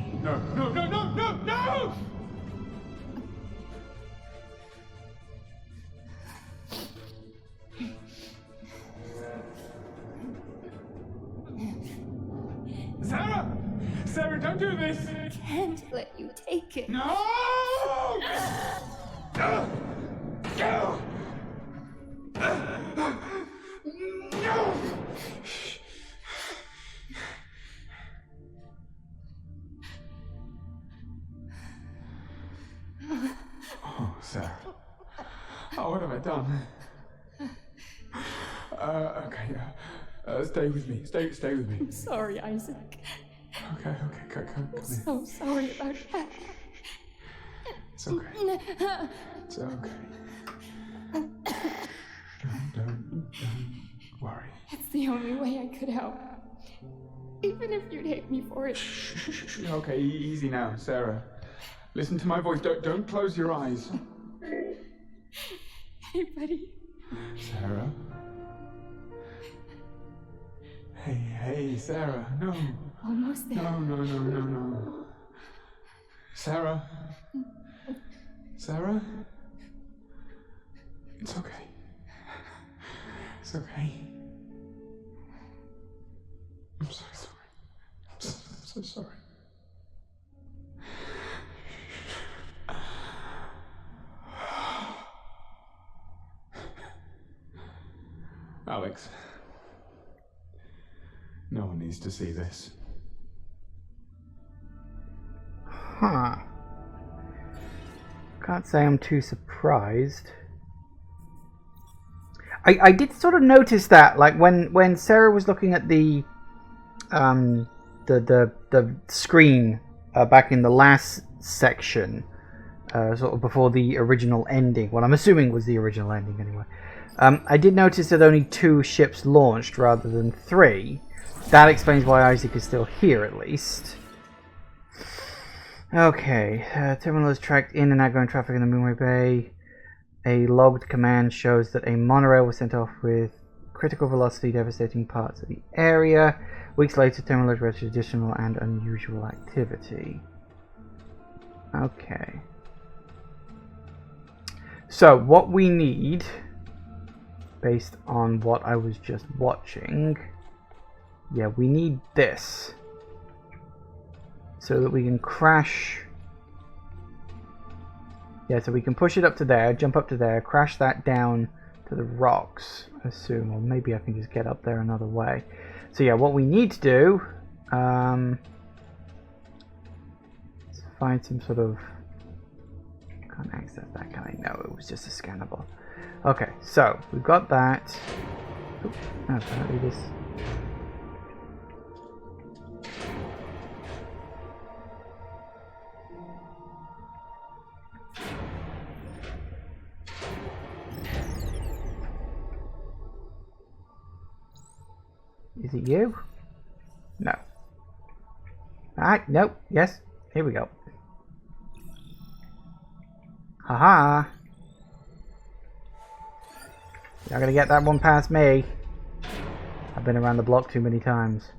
Speaker 2: Sarah! Sarah, don't do this!
Speaker 14: I can't let you take it.
Speaker 2: No! No! No! Oh, Sarah. Oh, what have I done? Okay, stay with me. Stay with me.
Speaker 14: I'm sorry, Isaac.
Speaker 2: Okay, come
Speaker 14: I'm
Speaker 2: here.
Speaker 14: so sorry about that.
Speaker 2: It's okay. It's okay. Don't worry.
Speaker 14: It's the only way I could help. Even if you'd hate me for it.
Speaker 2: Okay, easy now, Sarah. Listen to my voice. Don't close your eyes.
Speaker 14: Hey, buddy.
Speaker 2: Sarah? Hey, Sarah. No.
Speaker 14: Almost there.
Speaker 2: No. Sarah? Sarah? It's okay. It's okay. I'm so sorry. I'm so sorry. Alex. No one needs to see this.
Speaker 1: Huh. Can't say I'm too surprised. I did sort of notice that, like when Sarah was looking at the screen back in the last section, sort of before the original ending. Well, I'm assuming it was the original ending anyway. I did notice that only 2 ships launched rather than 3. That explains why Isaac is still here, at least. Okay, terminal is tracked in and outgoing traffic in the Moonway Bay. A logged command shows that a monorail was sent off with critical velocity, devastating parts of the area. Weeks later, terminal is registered additional and unusual activity. Okay. So, what we need, based on what I was just watching, yeah, we need this. So that we can crash. Yeah, so we can push it up to there, jump up to there, crash that down to the rocks, I assume, or maybe I can just get up there another way. So yeah, what we need to do, is find some sort of, can't access that, can I? No, it was just a scannable. Okay, so we've got that. Oops, no, apparently this. Is it you? No. Alright, nope, yes. Here we go. Haha. You're not gonna get that one past me. I've been around the block too many times.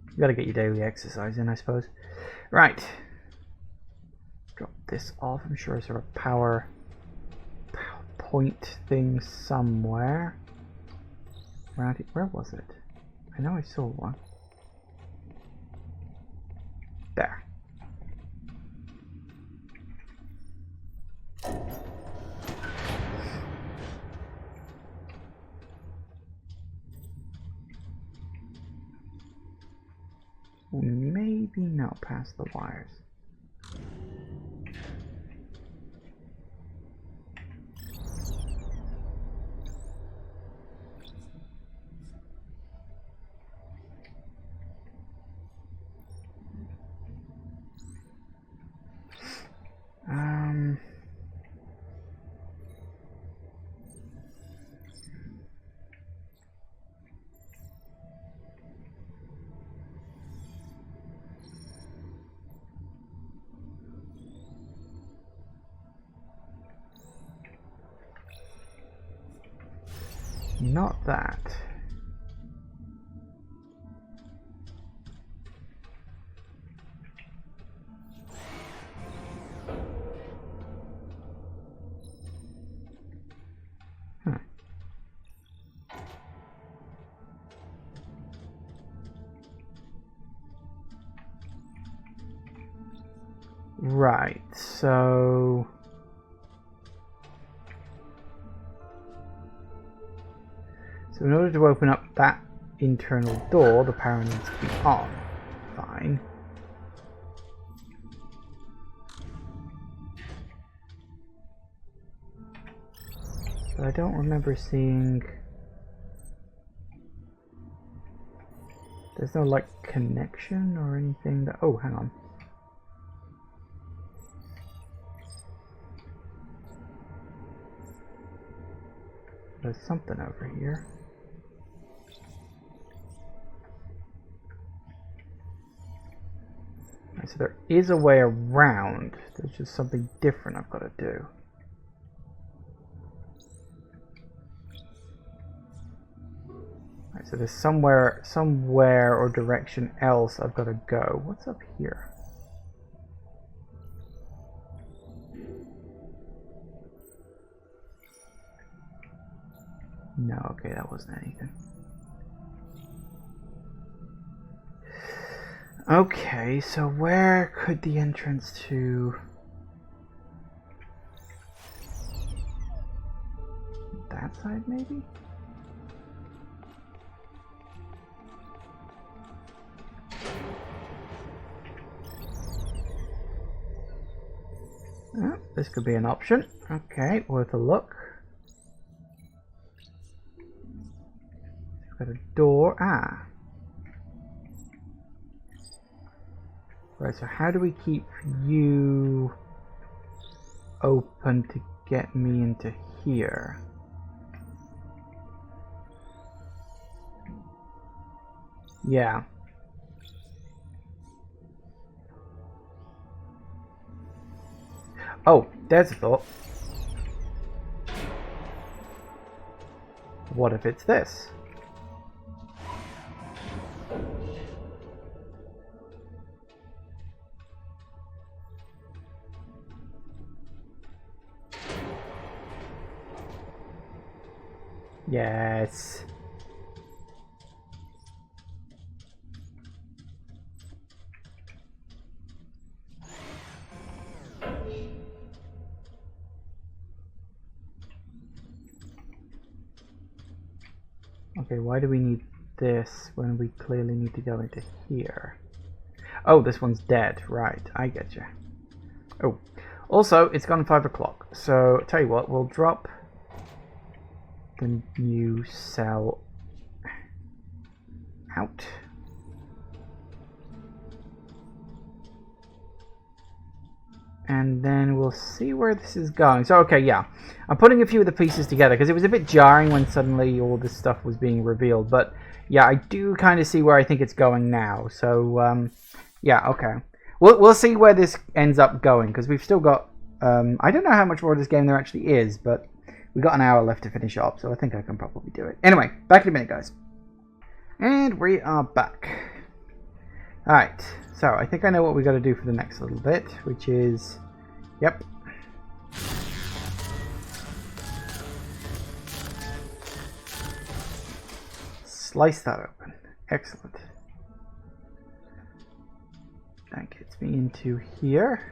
Speaker 1: You gotta get your daily exercise in, I suppose. Right. Drop this off. I'm sure there's a power point thing somewhere. Around here. Where was it? I know I saw one. There. maybe not past the wires. Not that. Right, so in order to open up that internal door, the power needs to be on. Fine. But I don't remember seeing... There's no, like, connection or anything that... Oh, hang on. There's something over here. Right, so there is a way around. There's just something different I've got to do. Right, so there's somewhere or direction else I've got to go. What's up here? No, okay, that wasn't anything. Okay, so where could the entrance to... that side, maybe? Oh, this could be an option. Okay, worth a look. Got a door. Ah. Right, so how do we keep you open to get me into here? Yeah. Oh, there's a thought. What if it's this? Yes. Okay, why do we need this when we clearly need to go into here? Oh, this one's dead. Right, I get you. Oh, also, it's gone 5 o'clock. So, tell you what, we'll drop the new cell out. And then we'll see where this is going. So, okay, yeah. I'm putting a few of the pieces together because it was a bit jarring when suddenly all this stuff was being revealed. But, yeah, I do kind of see where I think it's going now. So, yeah, okay. We'll see where this ends up going because we've still got... I don't know how much more of this game there actually is, but we've got an hour left to finish up, so I think I can probably do it. Anyway, back in a minute, guys. And we are back. Alright, so I think I know what we got to do for the next little bit, which is... Yep. Slice that open. Excellent. That gets me into here.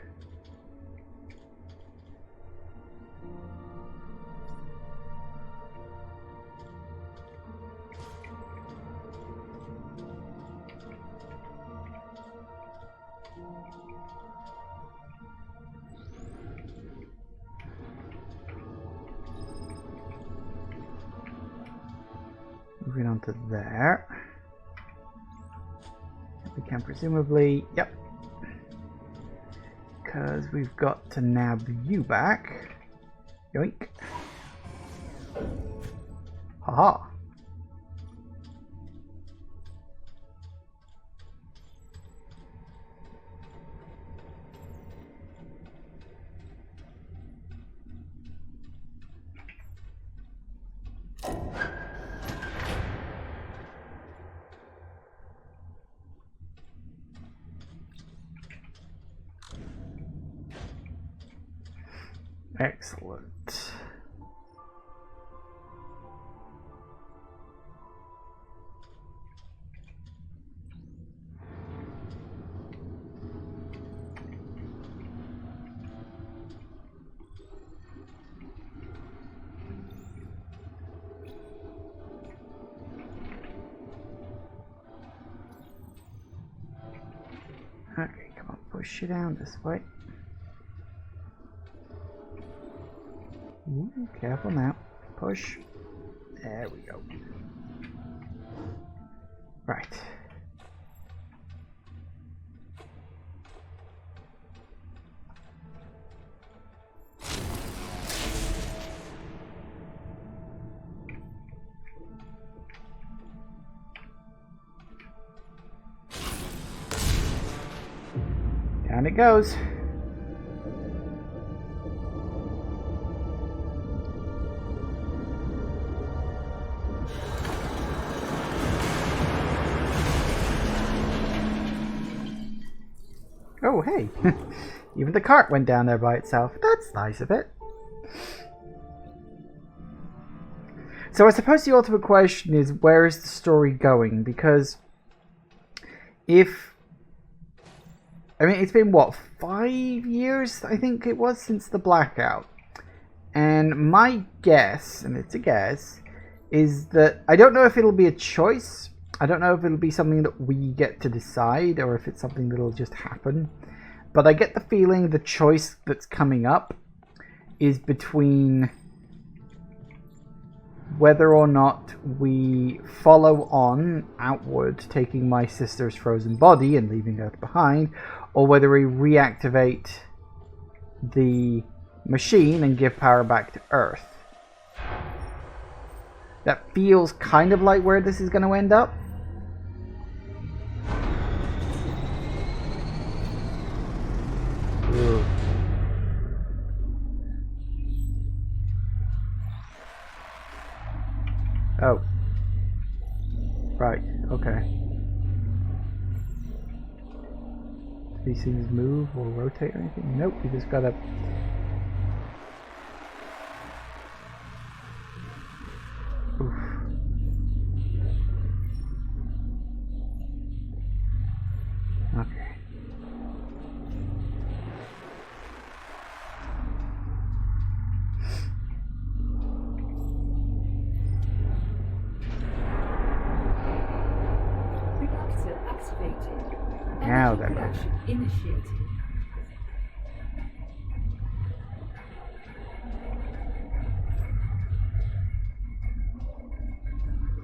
Speaker 1: moving on to there. We can presumably, yep. Because we've got to nab you back. Yoink. Haha. Excellent. Okay, come on, push you down this way. Ooh, careful now. Push. There we go. Right. Down it goes. Oh, hey. Even the cart went down there by itself. That's nice of it. So I suppose the ultimate question is, where is the story going? Because if... I mean, it's been, what, 5 years, I think it was, since the blackout. And my guess, and it's a guess, is that I don't know if it'll be a choice. I don't know if it'll be something that we get to decide, or if it's something that'll just happen. But I get the feeling the choice that's coming up is between whether or not we follow on outward, taking my sister's frozen body and leaving Earth behind, or whether we reactivate the machine and give power back to Earth. That feels kind of like where this is going to end up. Ooh. Oh. Right, okay. Do these things move or rotate or anything? Nope, you just gotta... Oof. Okay.
Speaker 7: Reactor activated.
Speaker 1: Now
Speaker 7: Energy
Speaker 1: then.
Speaker 7: production initiated.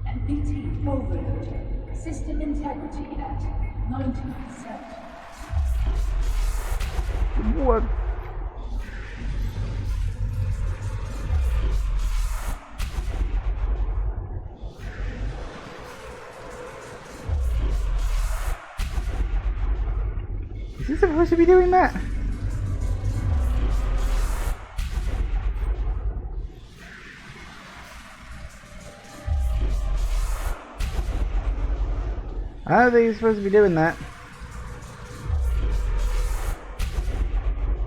Speaker 7: MPT overload. System integrity at 90%.
Speaker 1: What? Is he supposed to be doing that? I don't think he's supposed to be doing that.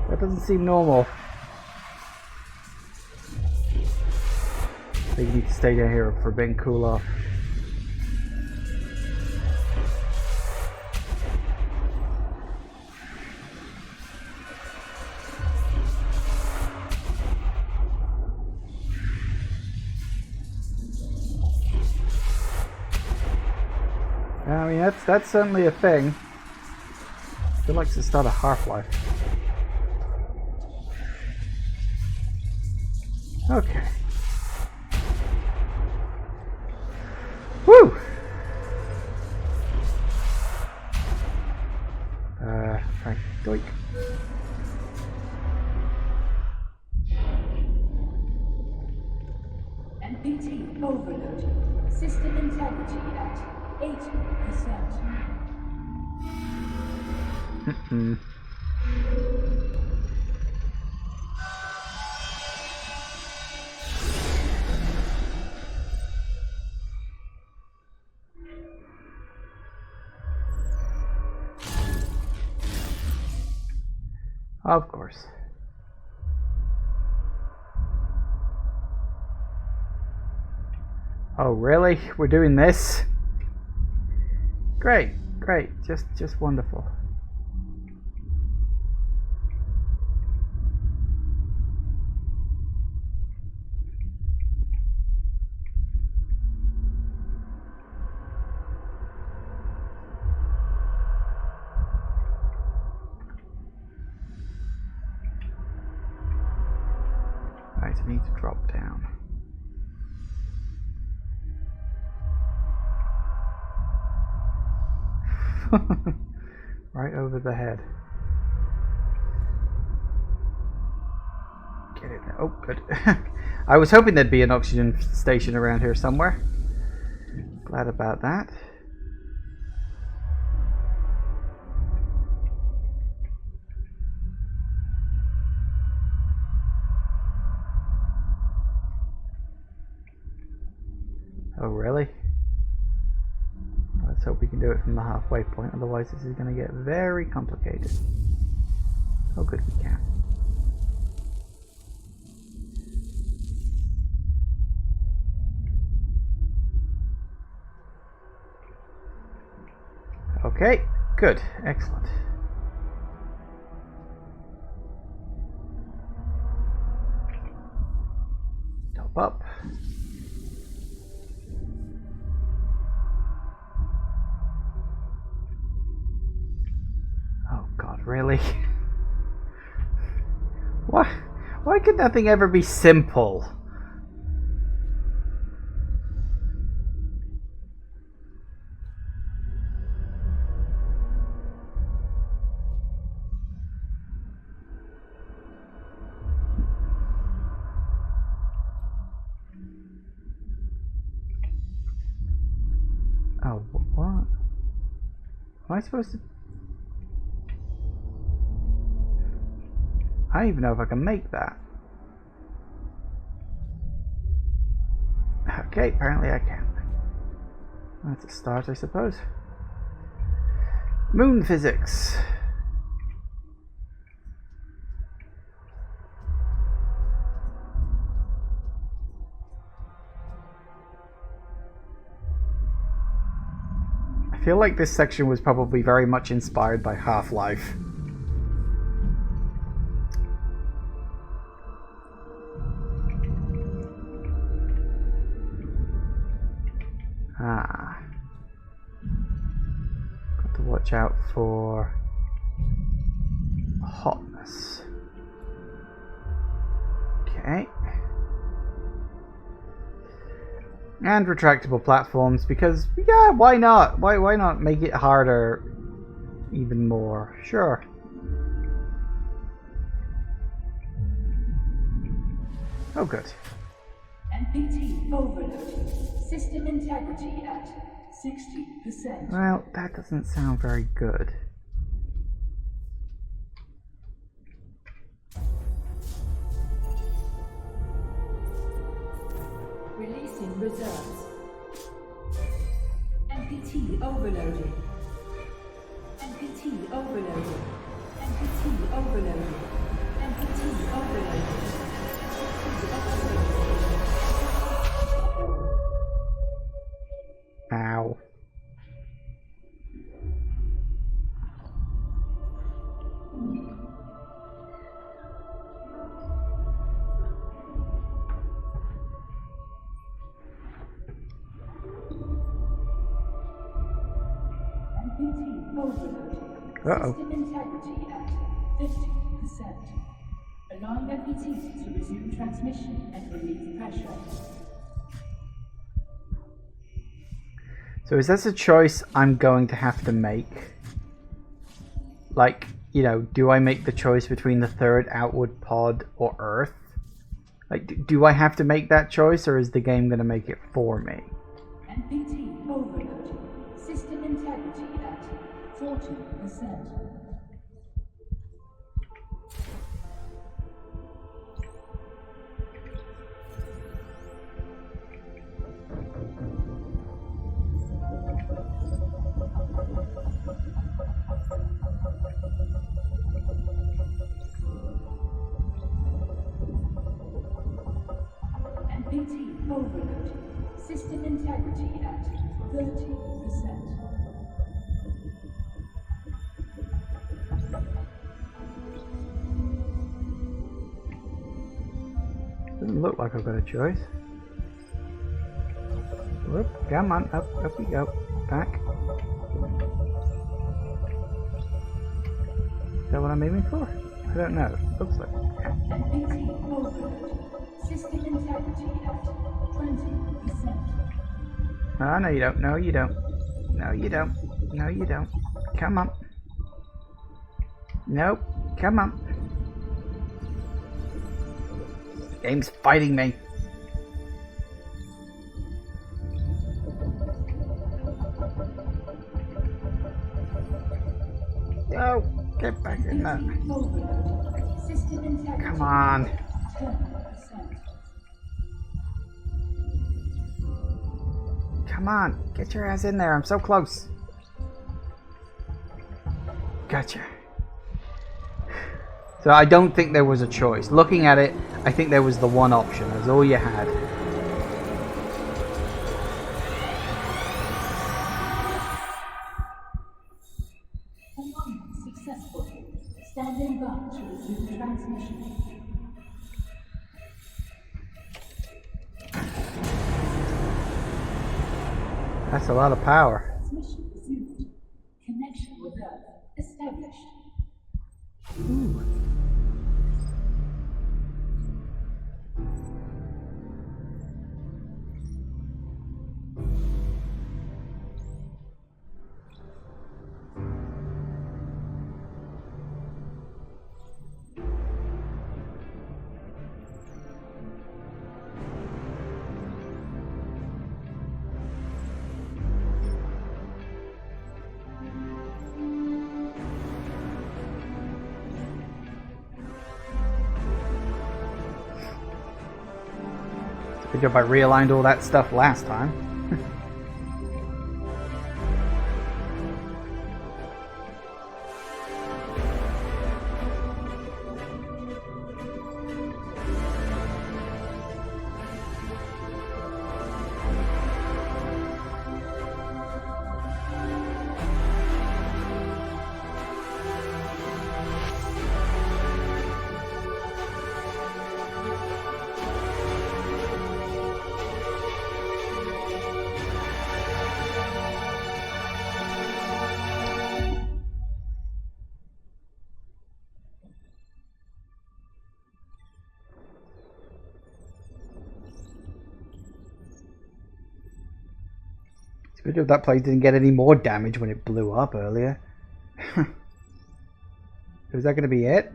Speaker 1: That doesn't seem normal. I think you need to stay down here for a bit and cool off. I mean, that's certainly a thing. I feel like it's the start of Half-Life. Okay.
Speaker 7: NPT overloading. System integrity at 80%.
Speaker 1: Of course. Oh, really? We're doing this? Great, great. Just wonderful. Right, I need to drop down. Right over the head. Get in there. Oh, good. I was hoping there'd be an oxygen station around here somewhere. Glad about that. Oh, really? Let's hope we can do it from the halfway point, otherwise this is going to get very complicated. Oh good, we can. Okay, good, excellent. Top up. Oh God, really? Why could nothing ever be simple? Oh, what? Am I supposed to? I don't even know if I can make that. Okay, apparently I can. That's a start, I suppose. Moon physics. I feel like this section was probably very much inspired by Half-Life. Got to watch out for hotness. Okay. And retractable platforms, because yeah, why not? Why not make it harder even more? Sure. Oh good.
Speaker 7: NPT overloading. System integrity at 60%.
Speaker 1: Well, that doesn't sound very good.
Speaker 7: Releasing reserves. NPT overloading. NPT overloading. NPT overloading. NPT overloading.
Speaker 1: Ow. Uh-oh.
Speaker 7: System integrity at 50%. Allowing NPT to resume transmission and relieve pressure.
Speaker 1: So is this a choice I'm going to have to make? Like, you know, do I make the choice between the third outward pod or Earth? Like, do I have to make that choice, or is the game going to make it for me?
Speaker 7: NPT overloading. System integrity at 40%. NPT overloading. System integrity at 30%.
Speaker 1: Doesn't look like I've got a choice. Whoop, come on, up we go. Back. Is that what I'm aiming for? I don't know. Looks like.
Speaker 7: NPT overloading. System integrity at 20%.
Speaker 1: Oh, no you don't. No you don't. No you don't. No you don't. Come on. Nope. Come on. The game's fighting me. No, get back in there. Come on.
Speaker 7: 10%.
Speaker 1: Come on, get your ass in there. I'm so close. Gotcha. So I don't think there was a choice. Looking at it, I think there was the one option. That's all you had.
Speaker 7: Successful. Standing by to resume transmission.
Speaker 1: That's a lot of power.
Speaker 7: Transmission resumed. Connection with Earth established.
Speaker 1: Ooh. Good job I realigned all that stuff last time. Good job that place didn't get any more damage when it blew up earlier. Is that going to be it?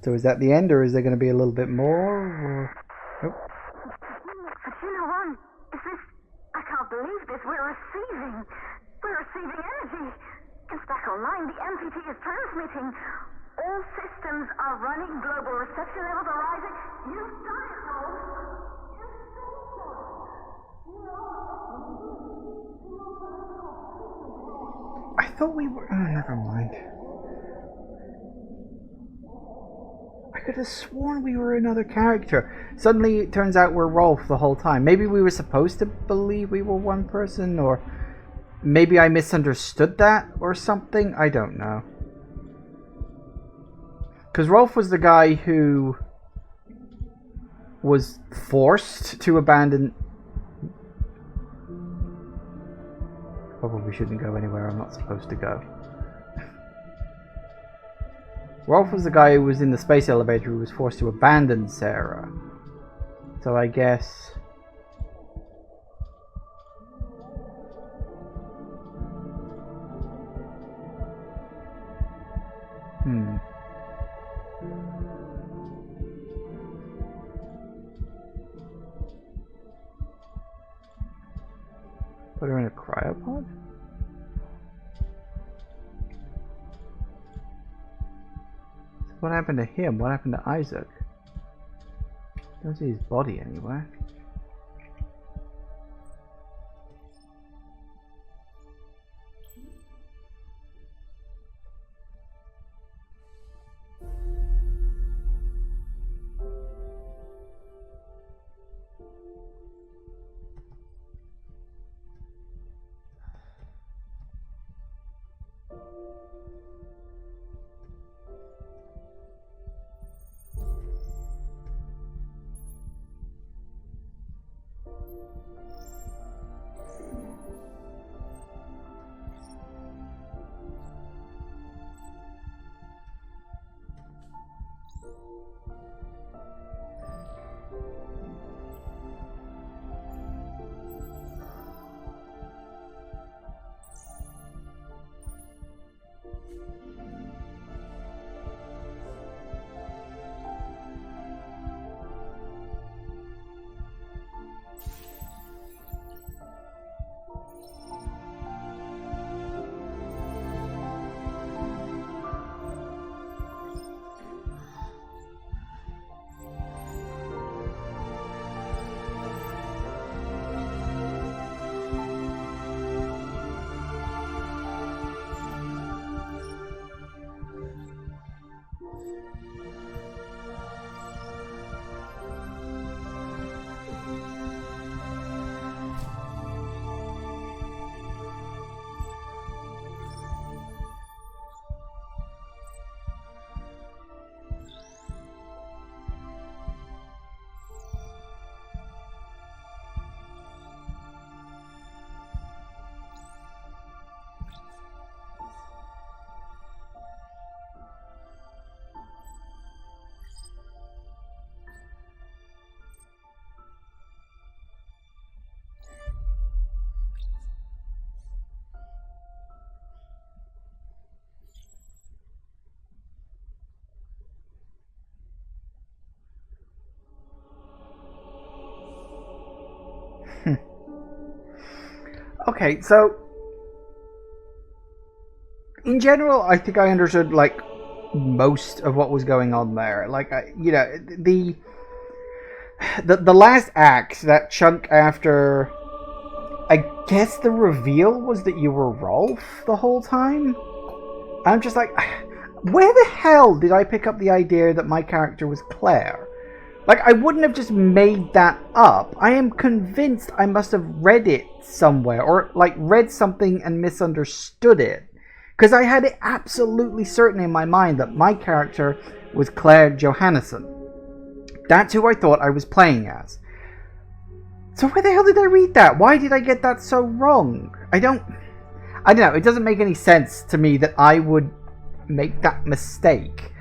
Speaker 1: So is that the end, or is there going to be a little bit more? Or... Oh.
Speaker 12: Hastily, is this... I can't believe this. We're receiving energy. It's back online. The MPT is transmitting. All systems are running. Global reception levels are rising. You've done it, Lord.
Speaker 1: I thought we were... Oh, never mind. I could have sworn we were another character. Suddenly it turns out we're Rolf the whole time. Maybe we were supposed to believe we were one person, or maybe I misunderstood that or something. I don't know. Because Rolf was the guy who was forced to abandon... Probably shouldn't go anywhere I'm not supposed to go. Rolf was the guy who was in the space elevator who was forced to abandon Sarah. So I guess... Put her in a cryopod? What happened to him? What happened to Isaac? Don't see his body anywhere. Okay, so in general, I think I understood like most of what was going on there. Like, you know, the last act, that chunk after, I guess the reveal was that you were Rolf the whole time. I'm just like, where the hell did I pick up the idea that my character was Claire? Like, I wouldn't have just made that up. I am convinced I must have read it somewhere, or like read something and misunderstood it. Because I had it absolutely certain in my mind that my character was Claire Johannesson. That's who I thought I was playing as. So where the hell did I read that? Why did I get that so wrong? I don't know. It doesn't make any sense to me that I would make that mistake.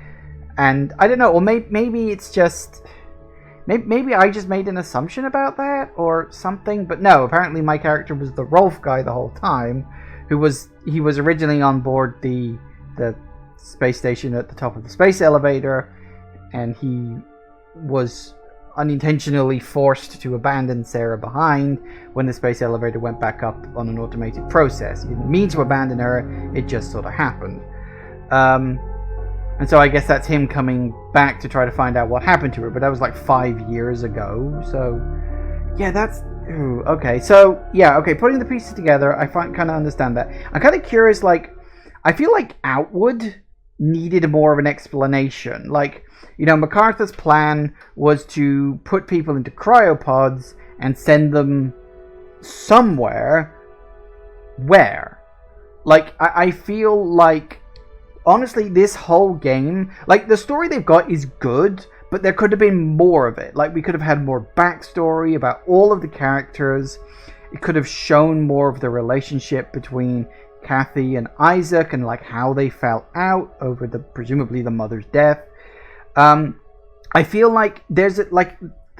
Speaker 1: And I don't know, or maybe it's just... Maybe I just made an assumption about that or something, but no, apparently my character was the Rolf guy the whole time, he was originally on board the space station at the top of the space elevator, and he was unintentionally forced to abandon Sarah behind when the space elevator went back up on an automated process. He didn't mean to abandon her, it just sort of happened. And so I guess that's him coming back to try to find out what happened to her, but that was like 5 years ago, so... Yeah, that's... Ooh, okay, so, yeah, okay, putting the pieces together, I kind of understand that. I'm kind of curious, like, I feel like Outward needed more of an explanation. Like, you know, MacArthur's plan was to put people into cryopods and send them somewhere. Where? Like, I feel like, honestly, this whole game, like, the story they've got is good, but there could have been more of it. Like, we could have had more backstory about all of the characters. It could have shown more of the relationship between Kathy and Isaac and, like, how they fell out over presumably the mother's death. I feel like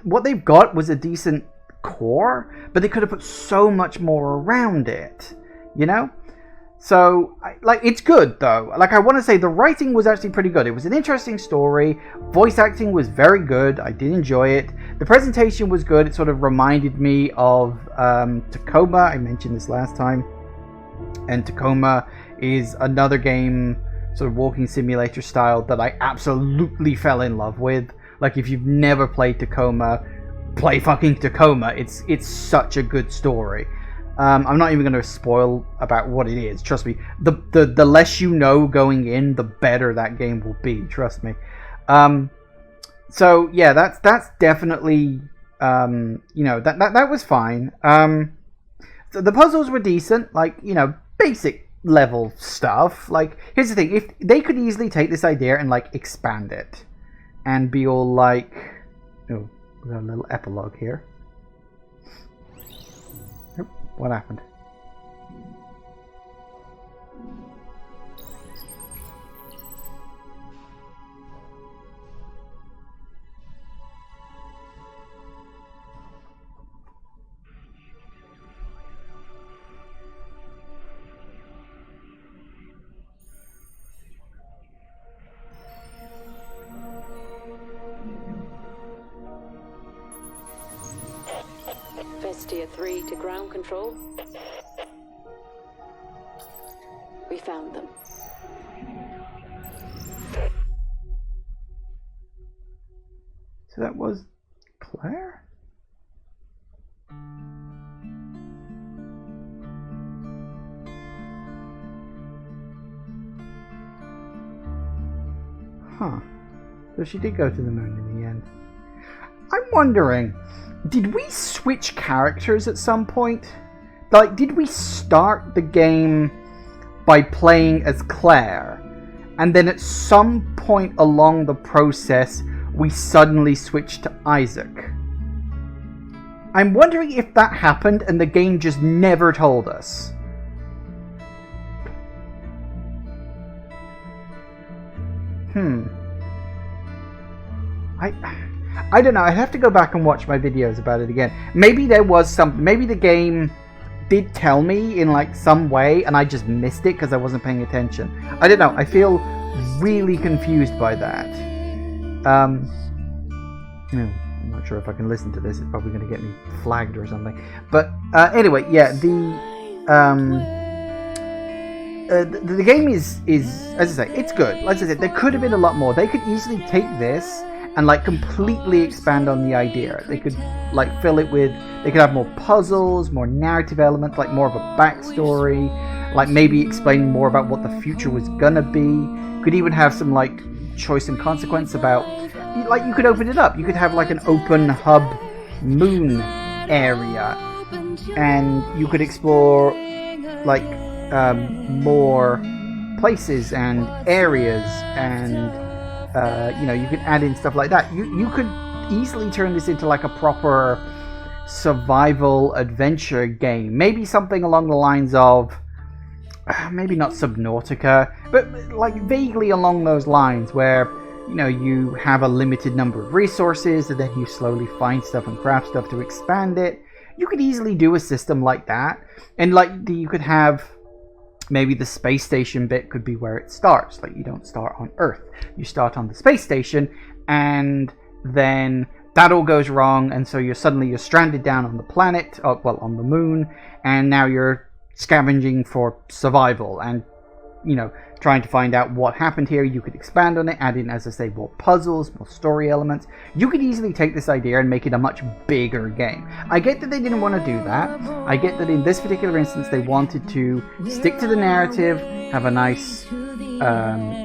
Speaker 1: what they've got was a decent core, but they could have put so much more around it, you know? So, it's good, though. Like, I want to say the writing was actually pretty good. It was an interesting story. Voice acting was very good. I did enjoy it. The presentation was good. It sort of reminded me of Tacoma. I mentioned this last time. And Tacoma is another game, sort of walking simulator style, that I absolutely fell in love with. Like, if you've never played Tacoma, play fucking Tacoma. It's such a good story. I'm not even going to spoil about what it is. Trust me. The less you know going in, the better that game will be. Trust me. So yeah, that's definitely you know, that was fine. So the puzzles were decent, like, you know, basic level stuff. Like, here's the thing: if they could easily take this idea and, like, expand it, and be all like, oh, we got a little epilogue here. What happened?
Speaker 15: Vestia 3 to ground control. We found them.
Speaker 1: So that was Claire? Huh. So she did go to the moon in the end. I'm wondering, did we switch characters at some point? Like, did we start the game by playing as Claire, and then at some point along the process we suddenly switched to Isaac? I'm wondering if that happened and the game just never told us. I don't know. I'd have to go back and watch my videos about it again. Maybe there was some. Maybe the game did tell me in, like, some way, and I just missed it because I wasn't paying attention. I don't know. I feel really confused by that. I'm not sure if I can listen to this. It's probably going to get me flagged or something. But anyway, yeah. The game is, as I say, it's good. Like I said, there could have been a lot more. They could easily take this and, like, completely expand on the idea. They could, like, fill it with, they could have more puzzles, more narrative elements, like more of a backstory, like maybe explain more about what the future was gonna be. Could even have some, like, choice and consequence about, like, you could open it up. You could have, like, an open hub moon area, and you could explore, like, more places and areas, and you know, you could add in stuff like that. You could easily turn this into, like, a proper survival adventure game. Maybe something along the lines of, maybe not Subnautica, but, like, vaguely along those lines, where, you know, you have a limited number of resources and then you slowly find stuff and craft stuff to expand it. You could easily do a system like that, and, like, you could have, maybe the space station bit could be where it starts. Like, you don't start on Earth. You start on the space station, and then that all goes wrong, and so you're stranded down on the planet, on the moon, and now you're scavenging for survival and, you know, trying to find out what happened here. You could expand on it, add in, as I say, more puzzles, more story elements. You could easily take this idea and make it a much bigger game. I get that they didn't want to do that. I get that in this particular instance they wanted to stick to the narrative, have a nice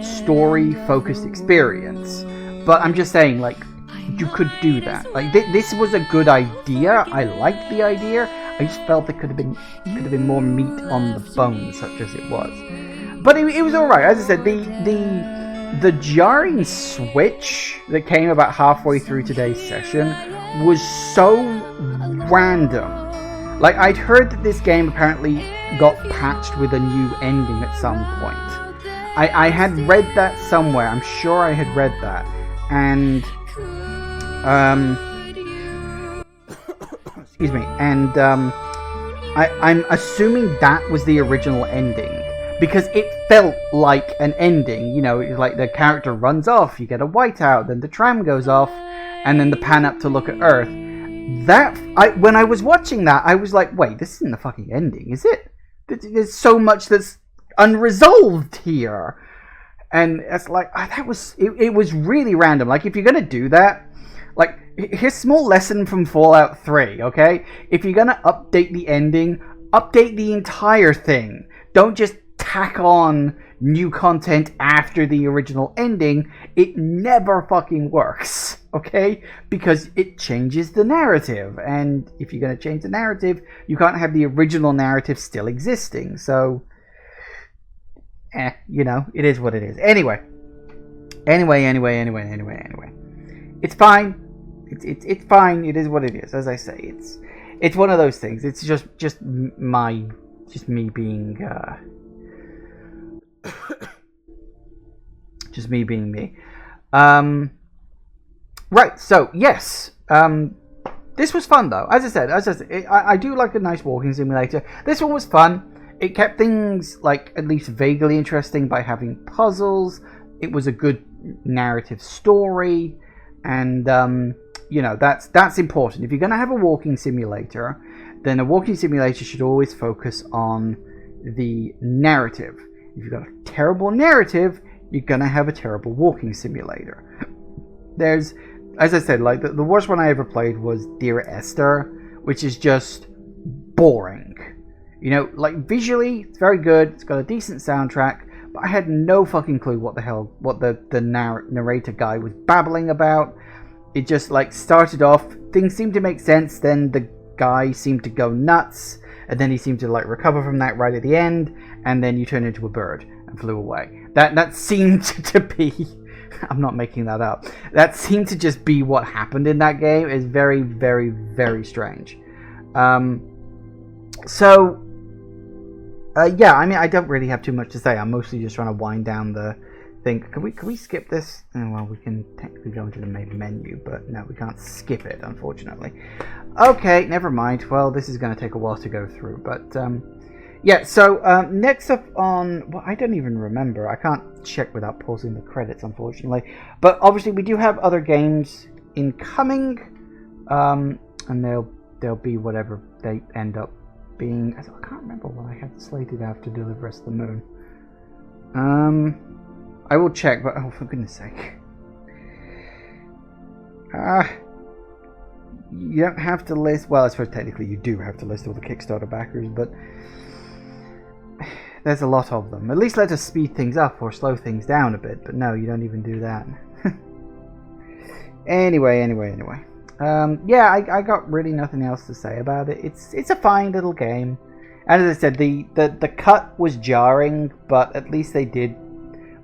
Speaker 1: story-focused experience. But I'm just saying, like, you could do that. Like, this was a good idea. I liked the idea. I just felt it could have been more meat on the bone, such as it was. But it was all right. As I said, the jarring switch that came about halfway through today's session was so random. Like, I'd heard that this game apparently got patched with a new ending at some point. I had read that somewhere. I'm sure I had read that. And, excuse me. And, I'm assuming that was the original ending. Because it felt like an ending. You know, like the character runs off, you get a whiteout, then the tram goes off, and then the pan up to look at Earth. When I was watching that, I was like, wait, this isn't the fucking ending, is it? There's so much that's unresolved here. And it's like, it was really random. Like, if you're going to do that, like, here's a small lesson from Fallout 3, okay? If you're going to update the ending, update the entire thing. Don't just tack on new content after the original ending. It never fucking works, okay? Because it changes the narrative, and if you're going to change the narrative, you can't have the original narrative still existing. So, you know, it is what it is. Anyway, it's fine. It's fine. It is what it is. As I say, it's one of those things. It's just me being just me being me. Right, so yes, this was fun though. As I said, I do like a nice walking simulator. This one was fun. It kept things like at least vaguely interesting by having puzzles. It was a good narrative story, and you know, that's important. If you're going to have a walking simulator, then a walking simulator should always focus on the narrative. If you've got a terrible narrative, you're going to have a terrible walking simulator. There's, as I said, like the worst one I ever played was Dear Esther, which is just boring. You know, like visually, it's very good. It's got a decent soundtrack, but I had no fucking clue what the narrator guy was babbling about. It just like started off, things seemed to make sense, then the guy seemed to go nuts, and then he seemed to like recover from that right at the end, and then you turned into a bird and flew away. That seemed to be, I'm not making that up, that seemed to just be what happened in that game. It's very, very, very strange. Yeah, I mean, I don't really have too much to say. I'm mostly just trying to wind down the thing. Can we skip this? Oh, well, we can technically go into the main menu, but no, we can't skip it, unfortunately. Okay, never mind. Well, this is going to take a while to go through, but yeah. So next up on, well, I don't even remember. I can't check without pausing the credits, unfortunately. But obviously, we do have other games incoming, and they'll be whatever they end up being. I can't remember what I had slated after Deliver Us the Moon. I will check, but oh, for goodness sake. You don't have to list, well, I suppose technically you do have to list all the Kickstarter backers, but there's a lot of them. At least let us speed things up or slow things down a bit, but no, you don't even do that. Anyway. Yeah, I got really nothing else to say about it. It's a fine little game. And as I said, the cut was jarring, but at least they did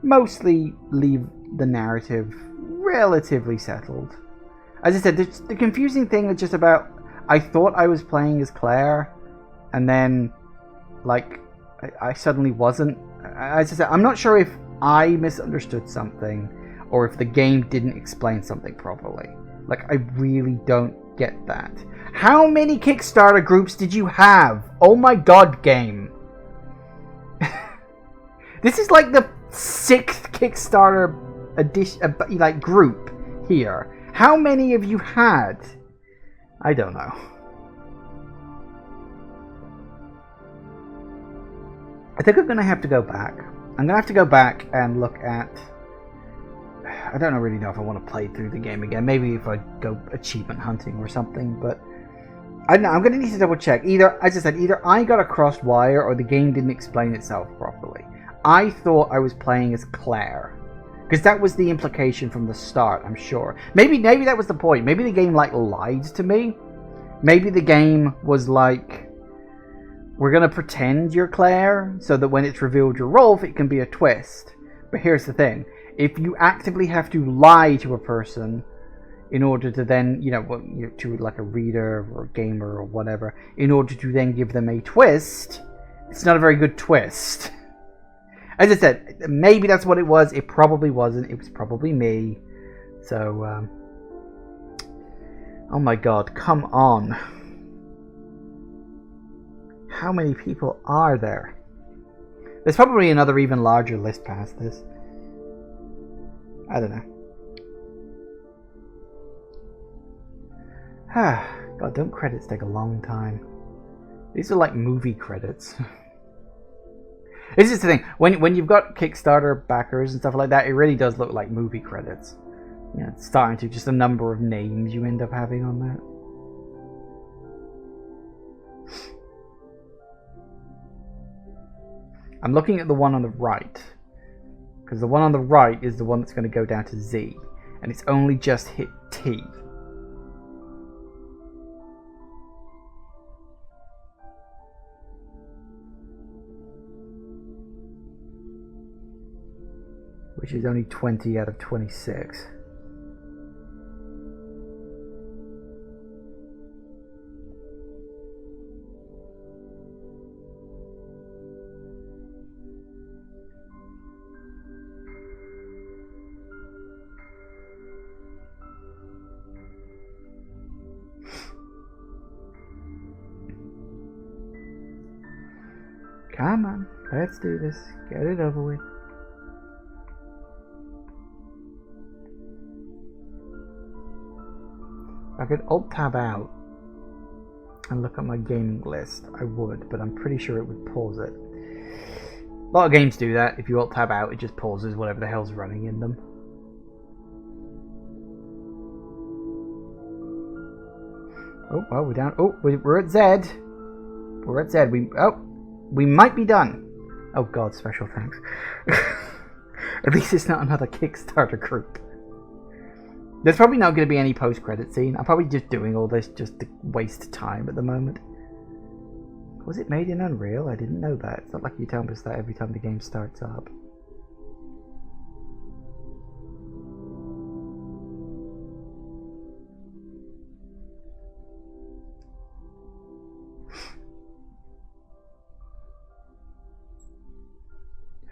Speaker 1: mostly leave the narrative relatively settled. As I said, the confusing thing is just about, I thought I was playing as Claire, and then, like, I suddenly wasn't. As I said, I'm not sure if I misunderstood something, or if the game didn't explain something properly. Like, I really don't get that. How many Kickstarter groups did you have? Oh my god, game. This is like the 6th Kickstarter edition, like, group here. How many have you had? I don't know. I think I'm going to have to go back. I'm going to have to go back and look at... I don't really know if I want to play through the game again. Maybe if I go achievement hunting or something, but... I don't know, I'm going to need to double check. Either, as I said, either I got a crossed wire or the game didn't explain itself properly. I thought I was playing as Claire. Because that was the implication from the start, I'm sure. Maybe that was the point. Maybe the game, like, lied to me. Maybe the game was like, we're going to pretend you're Claire, so that when it's revealed you're Rolf, it can be a twist. But here's the thing. If you actively have to lie to a person in order to then, to like a reader or a gamer or whatever, in order to then give them a twist, it's not a very good twist. As I said, maybe that's what it was. It probably wasn't. It was probably me. So, oh my god, come on. How many people are there? There's probably another even larger list past this. I don't know. God, don't credits take a long time? These are like movie credits. This is the thing. When you've got Kickstarter backers and stuff like that, it really does look like movie credits. It's starting to just the number of names you end up having on that. I'm looking at the one on the right, because the one on the right is the one that's going to go down to Z, and it's only just hit T. Which is only 20 out of 26. Come on, let's do this. Get it over with. If I could Alt-Tab out and look at my gaming list, I would, but I'm pretty sure it would pause it. A lot of games do that. If you Alt-Tab out, it just pauses whatever the hell's running in them. Oh, well, we're down. Oh, we're at Z. We're at Z. We might be done. Oh god, special thanks. At least it's not another Kickstarter group. There's probably not going to be any post-credit scene. I'm probably just doing all this just to waste time at the moment. Was it made in Unreal? I didn't know that. It's not like you tell us that every time the game starts up.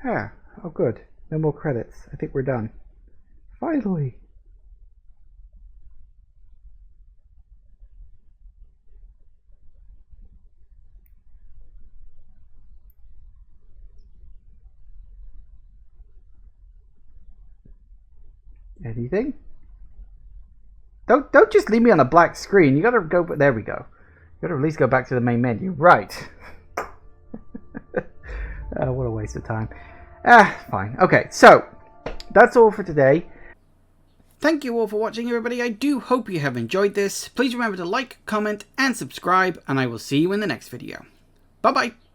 Speaker 1: Ah, oh good. No more credits. I think we're done. Finally! Anything? Don't just leave me on a black screen. You gotta go. There we go. You gotta at least go back to the main menu. Right. What a waste of time. Fine. Okay, so that's all for today. Thank you all for watching, everybody. I do hope you have enjoyed this. Please remember to like, comment, and subscribe, and I will see you in the next video. Bye bye.